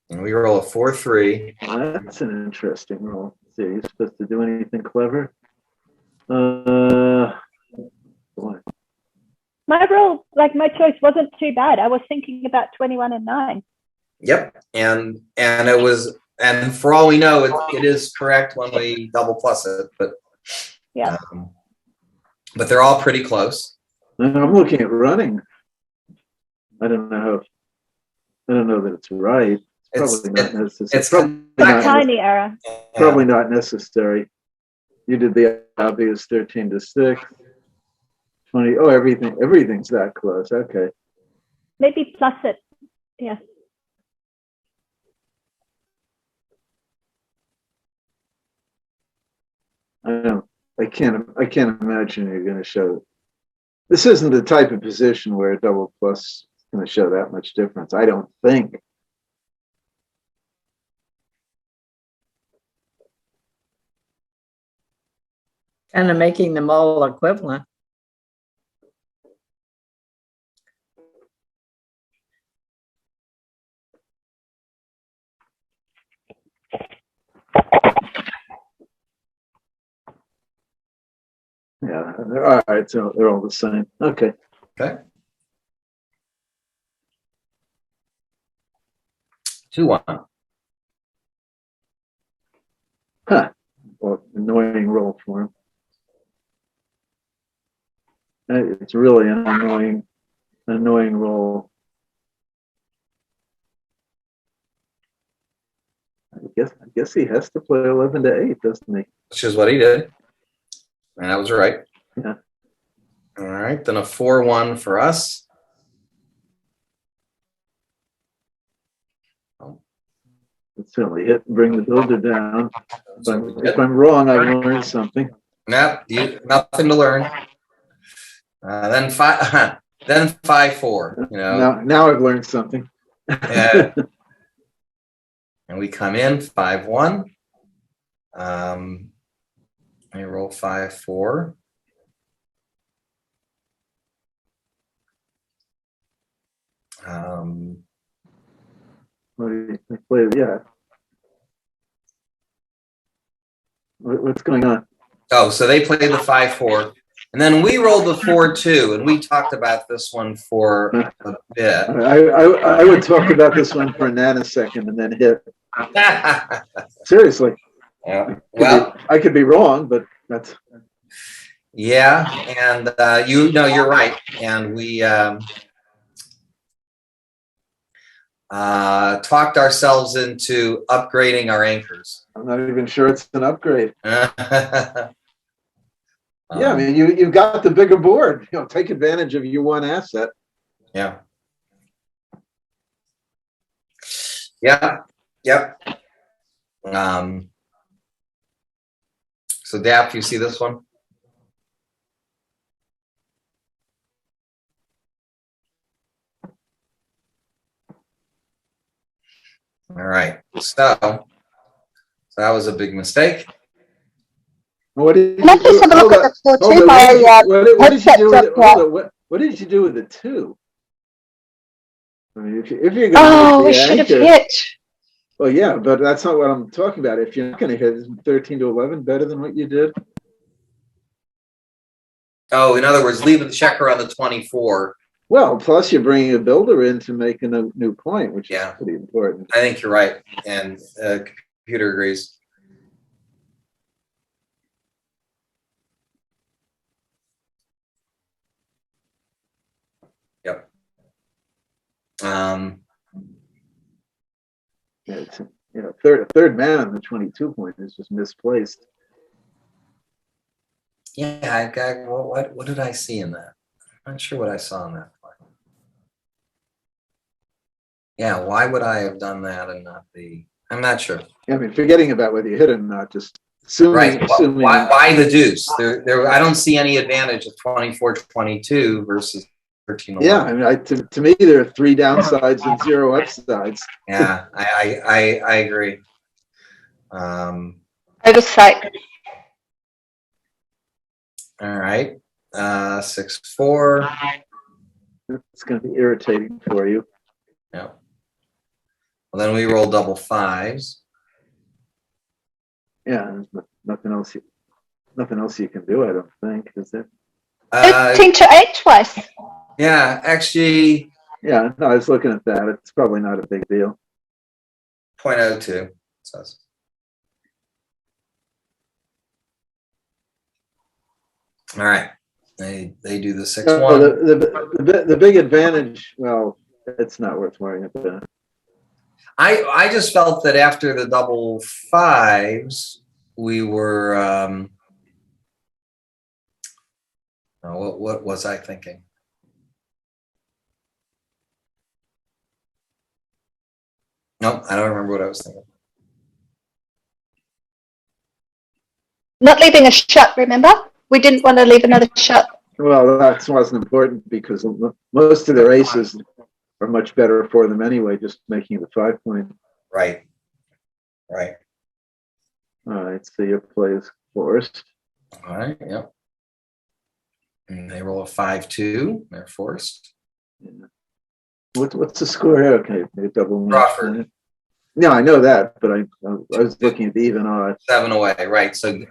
And we roll a 4-3.
Well, that's an interesting roll. Let's see, are you supposed to do anything clever? Boy.
My roll, like my choice, wasn't too bad. I was thinking about 21 and 9.
Yep. And it was, and for all we know, it is correct when we double plus it, but
yeah.
But they're all pretty close.
I'm looking at running. I don't know that it's right. It's probably not necessary.
It's a
tiny error.
Probably not necessary. You did the obvious 13 to 6. 20. Oh, everything's that close. Okay.
Maybe plus it. Yeah.
I can't imagine you're going to show. This isn't the type of position where a double plus is going to show that much difference. I don't think.
Kind of making them all equivalent.
Yeah, all right, so they're all the same. Okay.
Okay. 2-1.
Huh. Well, annoying roll for him. It's really an annoying roll. I guess he has to play 11 to 8, doesn't he?
Which is what he did. And that was right.
Yeah.
All right. Then a 4-1 for us.
It's certainly hit and bring the builder down. If I'm wrong, I've learned something.
Nope, nothing to learn. Then 5-4. You know.
Now I've learned something.
And we come in 5-1. I roll 5-4.
Yeah. What's going on?
Oh, so they played the 5-4, and then we rolled the 4-2, and we talked about this one for a bit.
I would talk about this one for a nanosecond and then hit. Seriously.
Yeah. Well,
I could be wrong, but that's.
Yeah, and you're right, and we talked ourselves into upgrading our anchors.
I'm not even sure it's an upgrade. Yeah, I mean, you've got the bigger board. You know, take advantage of your one asset.
Yeah. Yeah. Yep. So Daph, you see this one? All right. So that was a big mistake.
What did
Let's
you
just
do?
have a look
Hold
at
on,
the score
hold
too.
on.
My
What did you do with
headset's
it?
up
Hold
here.
on. What did you do with the 2? I mean, if you're going
Oh,
to
we
make the
should have
anchor,
hit.
well, yeah, but that's not what I'm talking about. If you're not going to hit, isn't 13 to 11 better than what you did?
Oh, in other words, leaving the checker on the 24.
Well, plus you're bringing a builder in to make a new point, which is
Yeah.
pretty important.
I think you're right, and computer agrees. Yep.
Yeah, it's, you know, third man on the 22 point is just misplaced.
Yeah, what did I see in that? I'm not sure what I saw in that play. Yeah, why would I have done that and not the? I'm not sure.
I mean, forgetting about whether you hit or not, just assuming.
Right.
assuming
Why the deuce? I don't see any advantage of 24-22 versus 13-11.
Yeah, I mean, to me, there are 3 downsides and 0 upsides.
Yeah, I agree.
Oversight.
All right. 6-4.
It's going to be irritating for you.
Yeah. Well, then we roll double 5s.
Yeah, there's nothing else. Nothing else you can do. I don't think, is there?
13 to 8 twice.
Yeah, XG
Yeah, no, I was looking at that. It's probably not a big deal.
0.02 says. All right. They do the 6-1.
No, the big advantage. Well, it's not worth worrying about.
I just felt that after the double 5s, we were. What was I thinking? Nope, I don't remember what I was thinking.
Not leaving a shot, remember? We didn't want to leave another shot.
Well, that wasn't important because most of their aces are much better for them anyway, just making the 5 point.
Right. Right.
All right, so your play is forced.
All right. Yep. And they roll a 5-2. They're forced.
Yeah. What's the score here? Okay, maybe double.
Crawford.
No, I know that, but I was looking at the even odds.
7 away. Right. So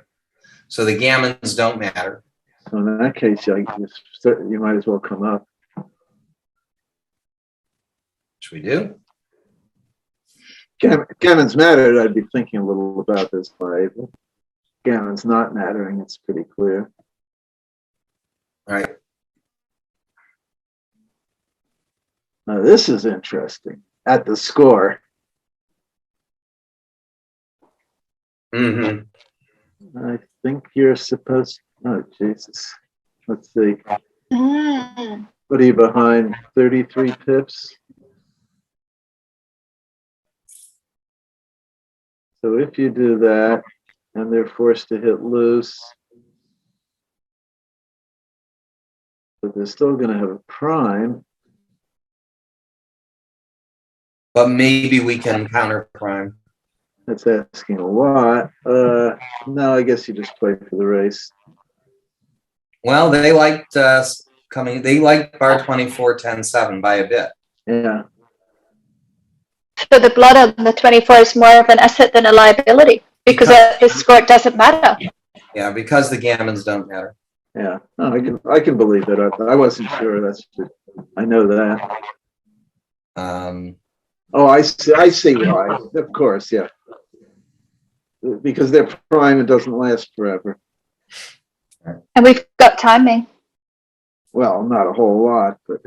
the gammons don't matter.
So in that case, you might as well come up.
Which we do.
Gammon's mattered. I'd be thinking a little about this play. But Gammon's not mattering. It's pretty clear.
Right.
Now this is interesting. At the score,
Mm-hmm.
I think you're supposed. Oh Jesus! Let's see.
Mm.
What are you behind? 33 pips. So if you do that, and they're forced to hit loose, but they're still going to have a prime.
But maybe we can counter prime.
That's asking a lot. No, I guess you just play for the race.
Well, they liked coming. They liked bar 24-10-7 by a bit.
Yeah.
So the blood on the 24 is more of an asset than a liability because at this score it doesn't matter.
Yeah, because the gammons don't matter.
Yeah. No, I can believe that. I wasn't sure. I know that. Oh, I see why. Of course, yeah. Because they're prime, it doesn't last forever.
And we've got timing.
Well, not a whole lot, but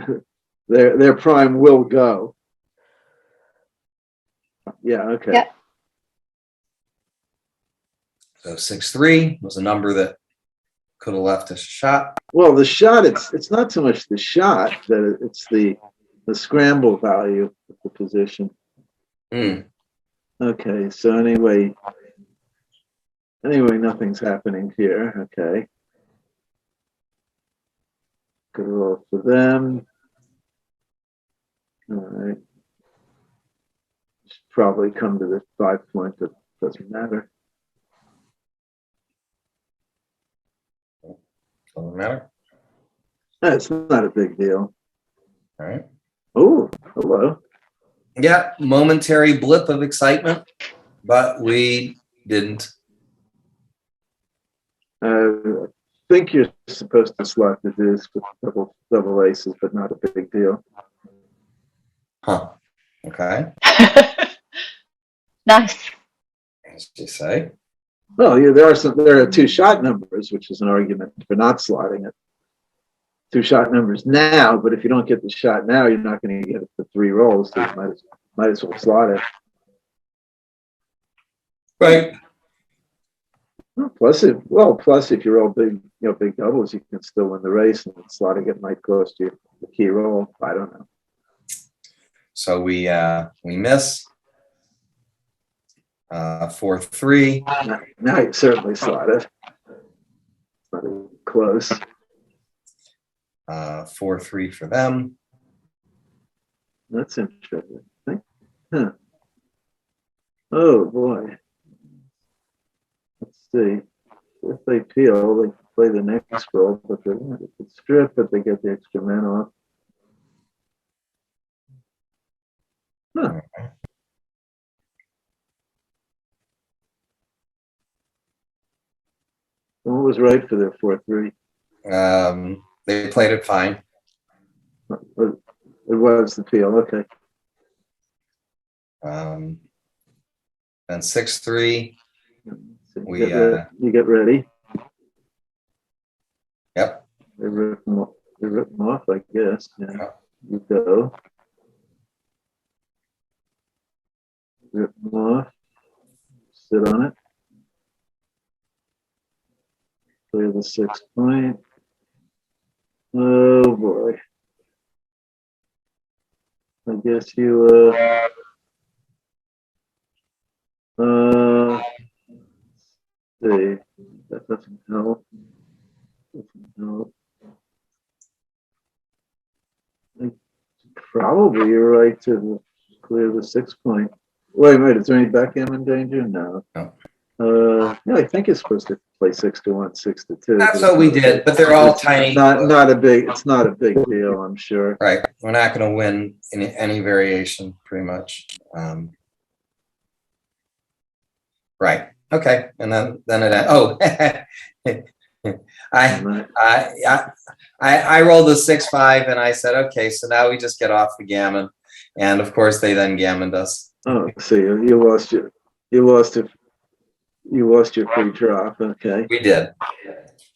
their prime will go. Yeah, okay.
Yep.
So 6-3 was a number that could have left a shot.
Well, the shot, it's not so much the shot that it's the scramble value of the position.
Hmm.
Okay, so anyway, nothing's happening here. Okay. Good roll for them. All right. Should probably come to the 5 point, but doesn't matter.
Doesn't matter.
That's not a big deal.
All right.
Oh, hello.
Yeah, momentary blip of excitement, but we didn't.
I think you're supposed to slot the deuce with double aces, but not a big deal.
Huh. Okay.
Nice.
As you say.
Well, yeah, there are two shot numbers, which is an argument for not slotting it. Two shot numbers now, but if you don't get the shot now, you're not going to get it for 3 rolls, so you might as well slot it.
Right.
Plus, if you roll big doubles, you can still win the race, and slotting it might cost you the key roll. I don't know.
So we miss 4-3.
Now you certainly slot it. It's not even close.
4-3 for them.
That's interesting. Huh. Oh boy. Let's see. If they peel, they play the next roll, but they could strip it, they get the extra man off. Huh. What was right for their 4-3?
They played it fine.
It was the peel, okay.
And 6-3.
So
We,
you get ready.
Yep.
They rip them off, I guess. Yeah. You go. Rip them off. Sit on it. Clear the 6 point. Oh boy. I guess you see. That doesn't help. Probably you're right to clear the 6 point. Wait, is there any backgammon danger? No.
No.
Yeah, I think it's supposed to play 6-1, 6-2.
That's what we did, but they're all tiny.
It's not a big deal, I'm sure.
Right. We're not going to win in any variation, pretty much. Right. Okay. And then I rolled a 6-5 and I said, okay, so now we just get off the gammon. And of course they then gammoned us.
Oh, see, you lost your free drop. Okay.
We did.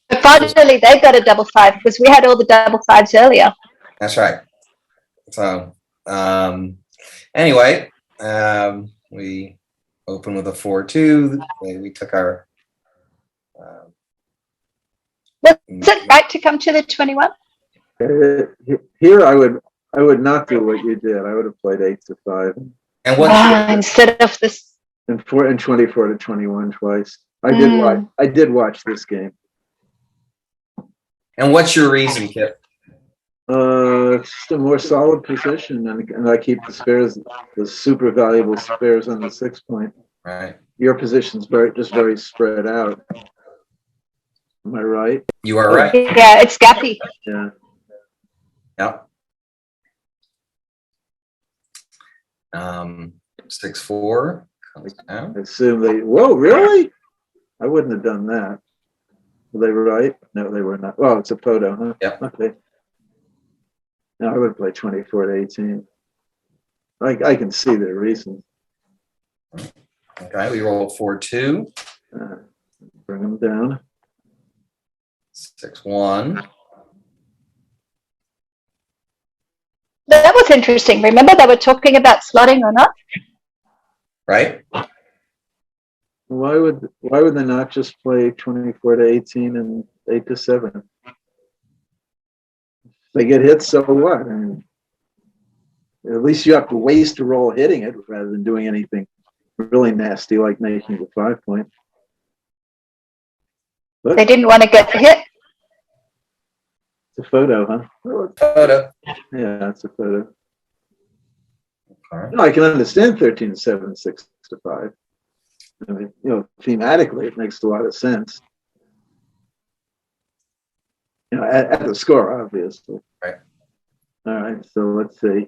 But finally, they got a double 5 because we had all the double 5s earlier.
That's right. So anyway, we opened with a 4-2. We took our.
Was it right to come to the 21?
Here, I would not do what you did. I would have played 8-5.
And what
instead of this.
And 24-21 twice. I did watch this game.
And what's your reason, Kip?
It's just a more solid position, and I keep the spares, the super valuable spares on the 6 point.
Right.
Your position's very spread out. Am I right?
You are right.
Yeah, it's gappy.
Yeah.
Yep. 6-4 comes down.
I assume they. Whoa, really? I wouldn't have done that. Were they right? No, they were not. Well, it's a poto, huh?
Yep.
Okay. Now I would play 24-18. I can see their reason.
Okay, we roll 4-2.
Bring them down.
6-1.
That was interesting. Remember they were talking about slotting or not?
Right.
Why would they not just play 24-18 and 8 to 7. If they get hit, so what? I mean, at least you have to waste a roll hitting it rather than doing anything really nasty like making the 5 point. But
They didn't want to get hit.
it's a photo, huh?
Photo.
Yeah, it's a photo.
Okay.
No, I can understand 13 to 7, 6 to 5. I mean, thematically, it makes a lot of sense. At the score, obviously.
Right.
All right, so let's see.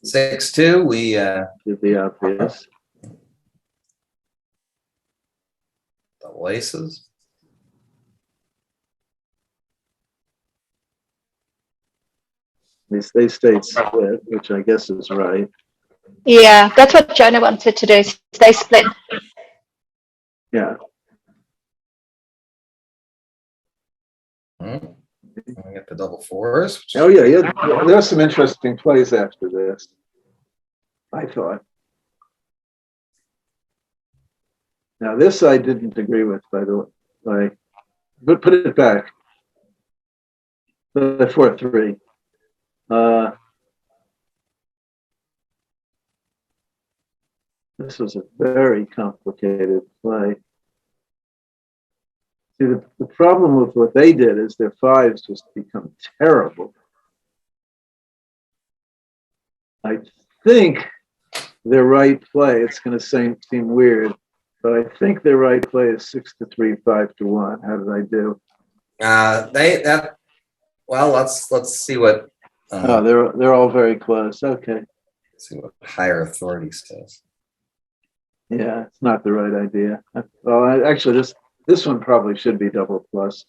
6-2. We
Did the obvious.
double aces.
They stayed split, which I guess is right.
Yeah, that's what Jonah wanted to do. Is they split.
Yeah.
We get the double fours.
Oh yeah. There's some interesting plays after this, I thought. Now this I didn't agree with, by the way. But put it back. The 4-3. This was a very complicated play. See, the problem with what they did is their fives just become terrible. I think their right play, it's going to seem weird, but I think their right play is 6 to 3, 5 to 1. How did I do?
Well, let's see what
Oh, they're all very close. Okay.
see what higher authority says.
Yeah, it's not the right idea. Well, actually, this one probably should be double plus.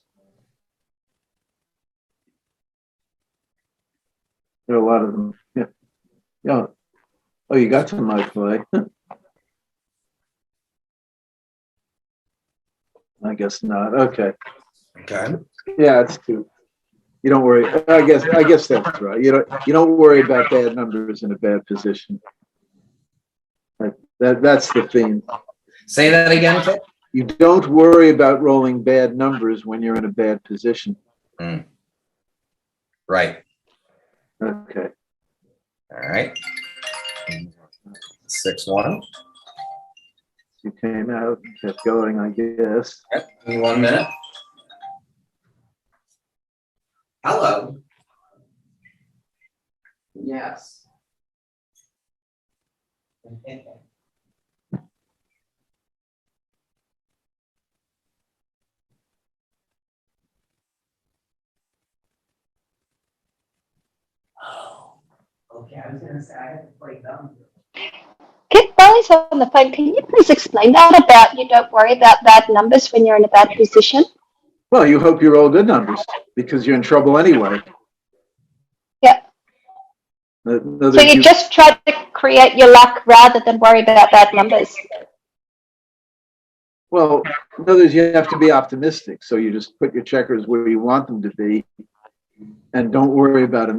There are a lot of them. Yeah. Yeah. Oh, you got to my play. I guess not. Okay.
Okay.
Yeah, it's two. You don't worry. I guess that's right. You don't worry about bad numbers in a bad position. That's the theme.
Say that again, Kit.
You don't worry about rolling bad numbers when you're in a bad position.
Right.
Okay.
All right. 6-1.
You came out and kept going, I guess.
Yep. Give me 1 minute. Hello. Yes. Oh, okay. I was gonna say I had to play dumb.
Kit, while he's on the phone, can you please explain that about you don't worry about bad numbers when you're in a bad position?
Well, you hope you roll good numbers because you're in trouble anyway.
Yeah. So you just try to create your luck rather than worry about bad numbers.
Well, in other words, you have to be optimistic. So you just put your checkers where you want them to be, and don't worry about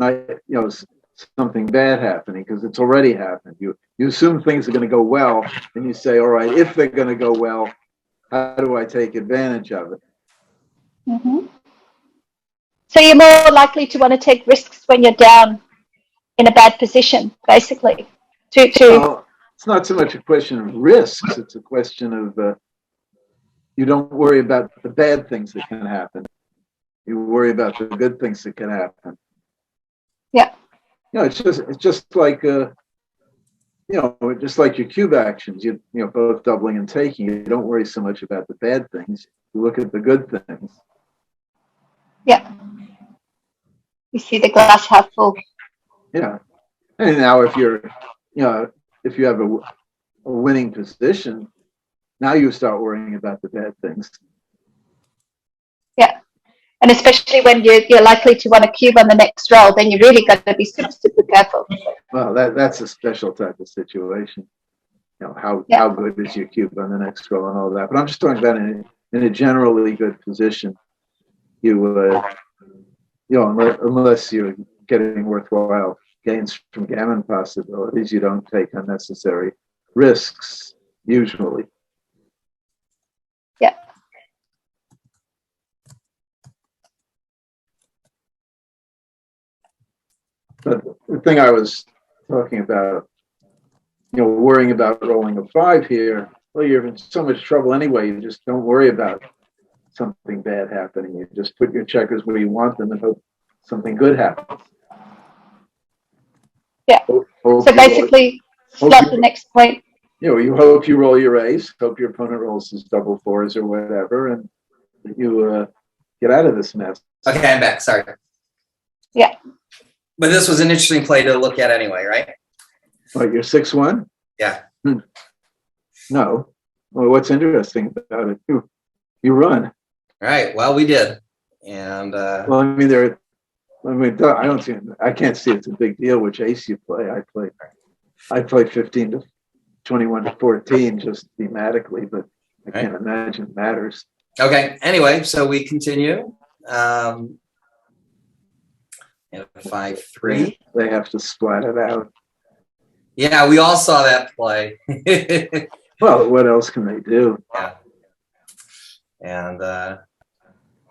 something bad happening because it's already happened. You assume things are going to go well, and you say, all right, if they're going to go well, how do I take advantage of it?
Mm-hmm. So you're more likely to want to take risks when you're down in a bad position, basically.
Well, it's not so much a question of risks. It's a question of you don't worry about the bad things that can happen. You worry about the good things that can happen.
Yeah.
It's just like just like your cube actions. Both doubling and taking. You don't worry so much about the bad things. You look at the good things.
Yeah. You see the glass half full.
Yeah. And now if you have a winning position, now you start worrying about the bad things.
Yeah. And especially when you're likely to want a cube on the next roll, then you really got to be super, super careful.
Well, that's a special type of situation. How good is your cube on the next roll and all that. But I'm just talking about in a generally good position. Unless you're getting worthwhile gains from gammon possibilities, you don't take unnecessary risks usually. But the thing I was talking about, worrying about rolling a 5 here, well, you're in so much trouble anyway. You just don't worry about something bad happening. You just put your checkers where you want them and hope something good happens.
Yeah. So basically, slot the next point.
You hope you roll your ace, hope your opponent rolls his double 4s or whatever, and you get out of this mess.
Okay, I'm back. Sorry.
Yeah.
But this was an interesting play to look at anyway, right?
What, you're 6-1?
Yeah.
No. Well, what's interesting about it? You run.
All right. Well, we did. And
Well, I mean, I can't see it's a big deal which ace you play. I play 15 to 21 to 14 just thematically, but I can't imagine it matters.
okay. Anyway, so we continue. And 5-3.
They have to splat it out.
Yeah, we all saw that play.
Well, what else can they do?
Yeah. And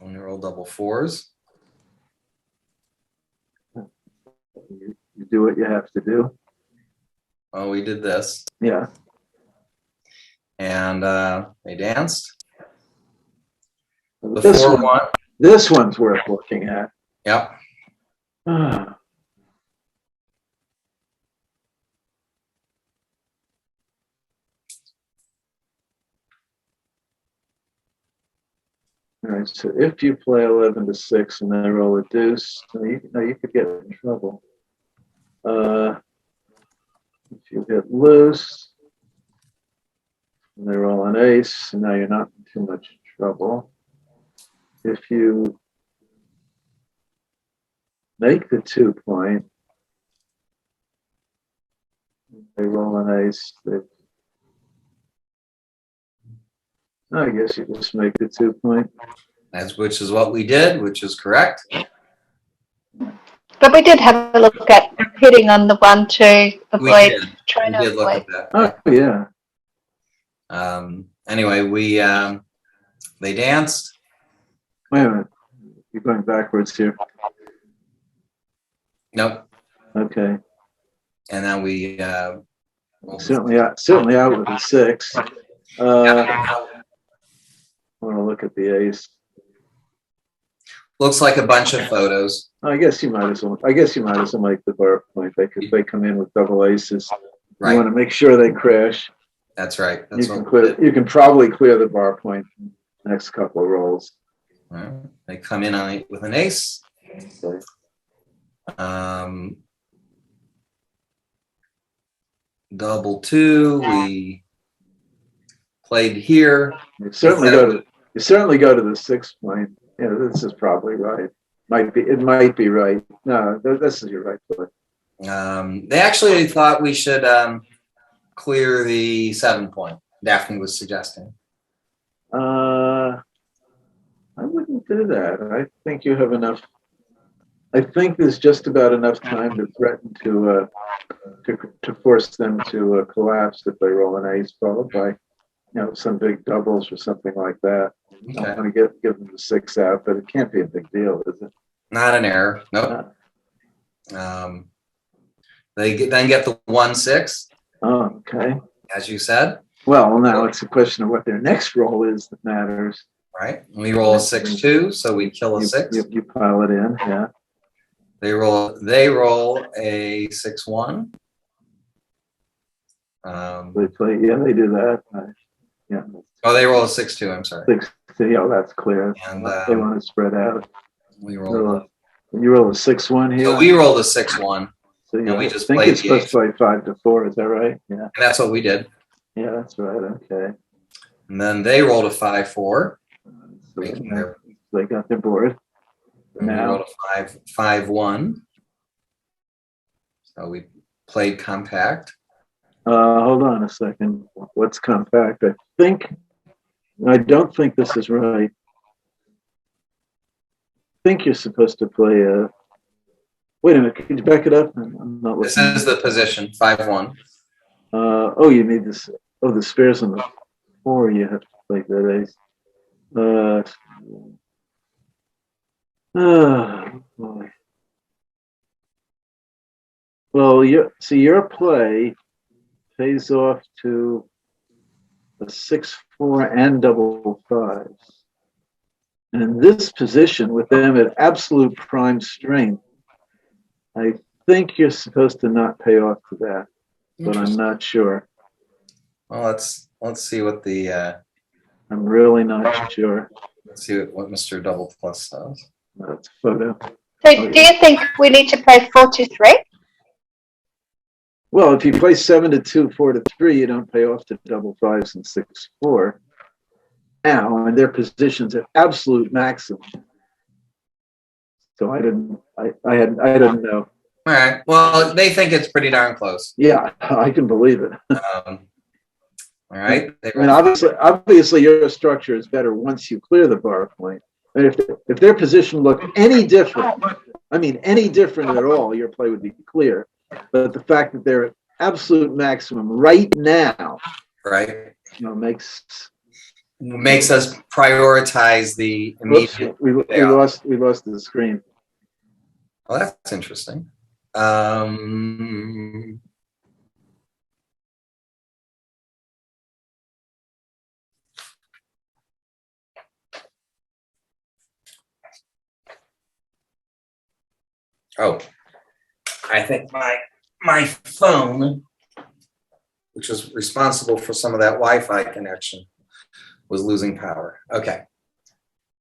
only roll double 4s.
You do what you have to do.
Oh, we did this.
Yeah.
And they danced. The
This
4-1.
one, this one's worth looking at.
Yep.
All right, so if you play 11 to 6 and they roll a deuce, you could get in trouble. If you hit loose and they roll an ace, now you're not in too much trouble. If you make the 2 point, they roll an ace, I guess you just make the 2 point.
Which is what we did, which is correct.
But we did have a look at hitting on the 1 to avoid
We
trying to
did look
avoid.
at that.
Oh, yeah.
Anyway, they danced.
Wait a minute. You're going backwards here.
Nope.
Okay.
And then we
Certainly out with a 6. I want to look at the ace.
looks like a bunch of photos.
I guess you might as well make the bar point. They come in with double aces.
Right.
You want to make sure they crash.
That's right. That's
You can probably clear the bar point in the next couple of rolls.
right. They come in on with an ace.
Okay.
Double 2. We played here.
You certainly go to the 6 point. Yeah, this is probably right. It might be right. No, this is your right play.
They actually thought we should clear the 7 point. Daphne was suggesting.
I wouldn't do that. I think you have enough. I think there's just about enough time to threaten to force them to collapse if they roll an ace, followed by some big doubles or something like that.
Okay.
I'm going to give them the 6 out, but it can't be a big deal, is it?
Not an error. Nope. They then get the 1-6,
Oh, okay.
as you said.
Well, now it's a question of what their next roll is that matters.
Right. We roll a 6-2, so we kill a 6.
You pile it in, yeah.
They roll a 6-1.
They do that. Yeah.
Oh, they roll a 6-2. I'm sorry.
6, that's clear.
And
They want to spread out.
we roll.
You roll a 6-1 here.
So we rolled a 6-1.
So
and we just
think
played
it's
the
supposed to play 5 to 4. Is that right? Yeah.
And that's what we did.
Yeah, that's right. Okay.
And then they rolled a 5-4.
So
Making their,
they got their board.
and we
Now,
rolled a 5-1. So we played compact.
hold on a second. What's compact? I don't think this is right. I think you're supposed to play a. Wait a minute. Can you back it up? I'm not
This
listening.
is the position, 5-1.
Oh, you need this. Oh, the spares on the 4. You have to play that ace. Oh boy. Well, your play pays off to a 6-4 and double fives. And in this position, with them at absolute prime strength, I think you're supposed to not pay off to that, but I'm not sure.
Well, let's see what the
I'm really not sure.
let's see what Mr. Double Plus says.
That's photo.
So do you think we need to play 4-3?
Well, if you play 7-2, 4-3, you don't pay off to double fives and 6-4. Now, and their positions at absolute maximum. So I didn't know.
All right. Well, they think it's pretty darn close.
Yeah, I can believe it.
All right.
I mean, obviously, your structure is better once you clear the bar point. And if their position looked any different, I mean, any different at all, your play would be clear. But the fact that they're at absolute maximum right now,
right,
makes
us prioritize the immediate.
We lost the screen.
Well, that's interesting. Oh, I think my phone, which was responsible for some of that Wi-Fi connection, was losing power. Okay.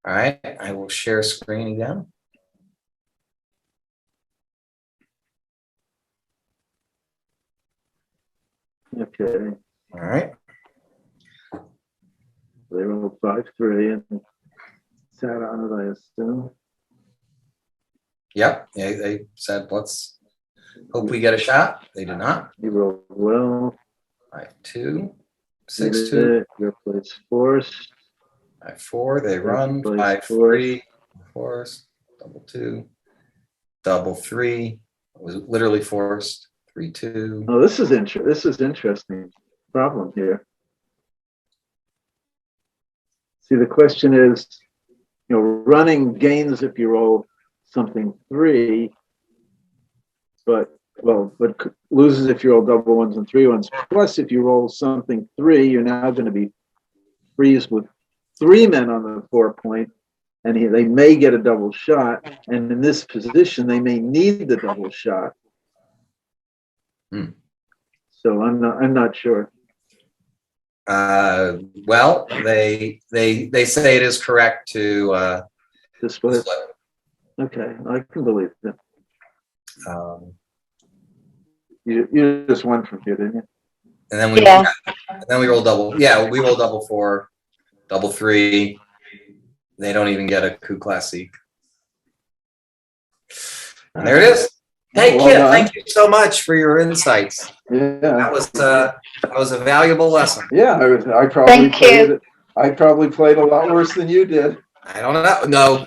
All right. I will share screen again.
Okay.
All right.
They rolled 5-3 and sat on it, I assume.
Yep. They said, let's hope we get a shot. They did not.
You rolled well.
5-2, 6-2.
Your play's forced.
5-4. They run.
Plays
5-3. Forced. Double 2. Double 3. It was literally forced. 3-2.
Oh, this is interesting. Problem here. See, the question is, running gains if you roll something 3, but loses if you roll double ones and 3 ones. Plus, if you roll something 3, you're now going to be freezed with 3 men on the 4 point, and they may get a double shot. And in this position, they may need the double shot. So I'm not sure.
Well, they say it is correct to
Display. Okay, I can believe that. You just won from here, didn't you?
And then we roll double. Yeah, we roll double 4, double 3. They don't even get a coup classique. And there it is. Hey,
Well
Kit,
done.
thank you so much for your insights.
Yeah.
That was a valuable lesson.
Yeah, I probably played a lot worse than you did.
I don't know. No,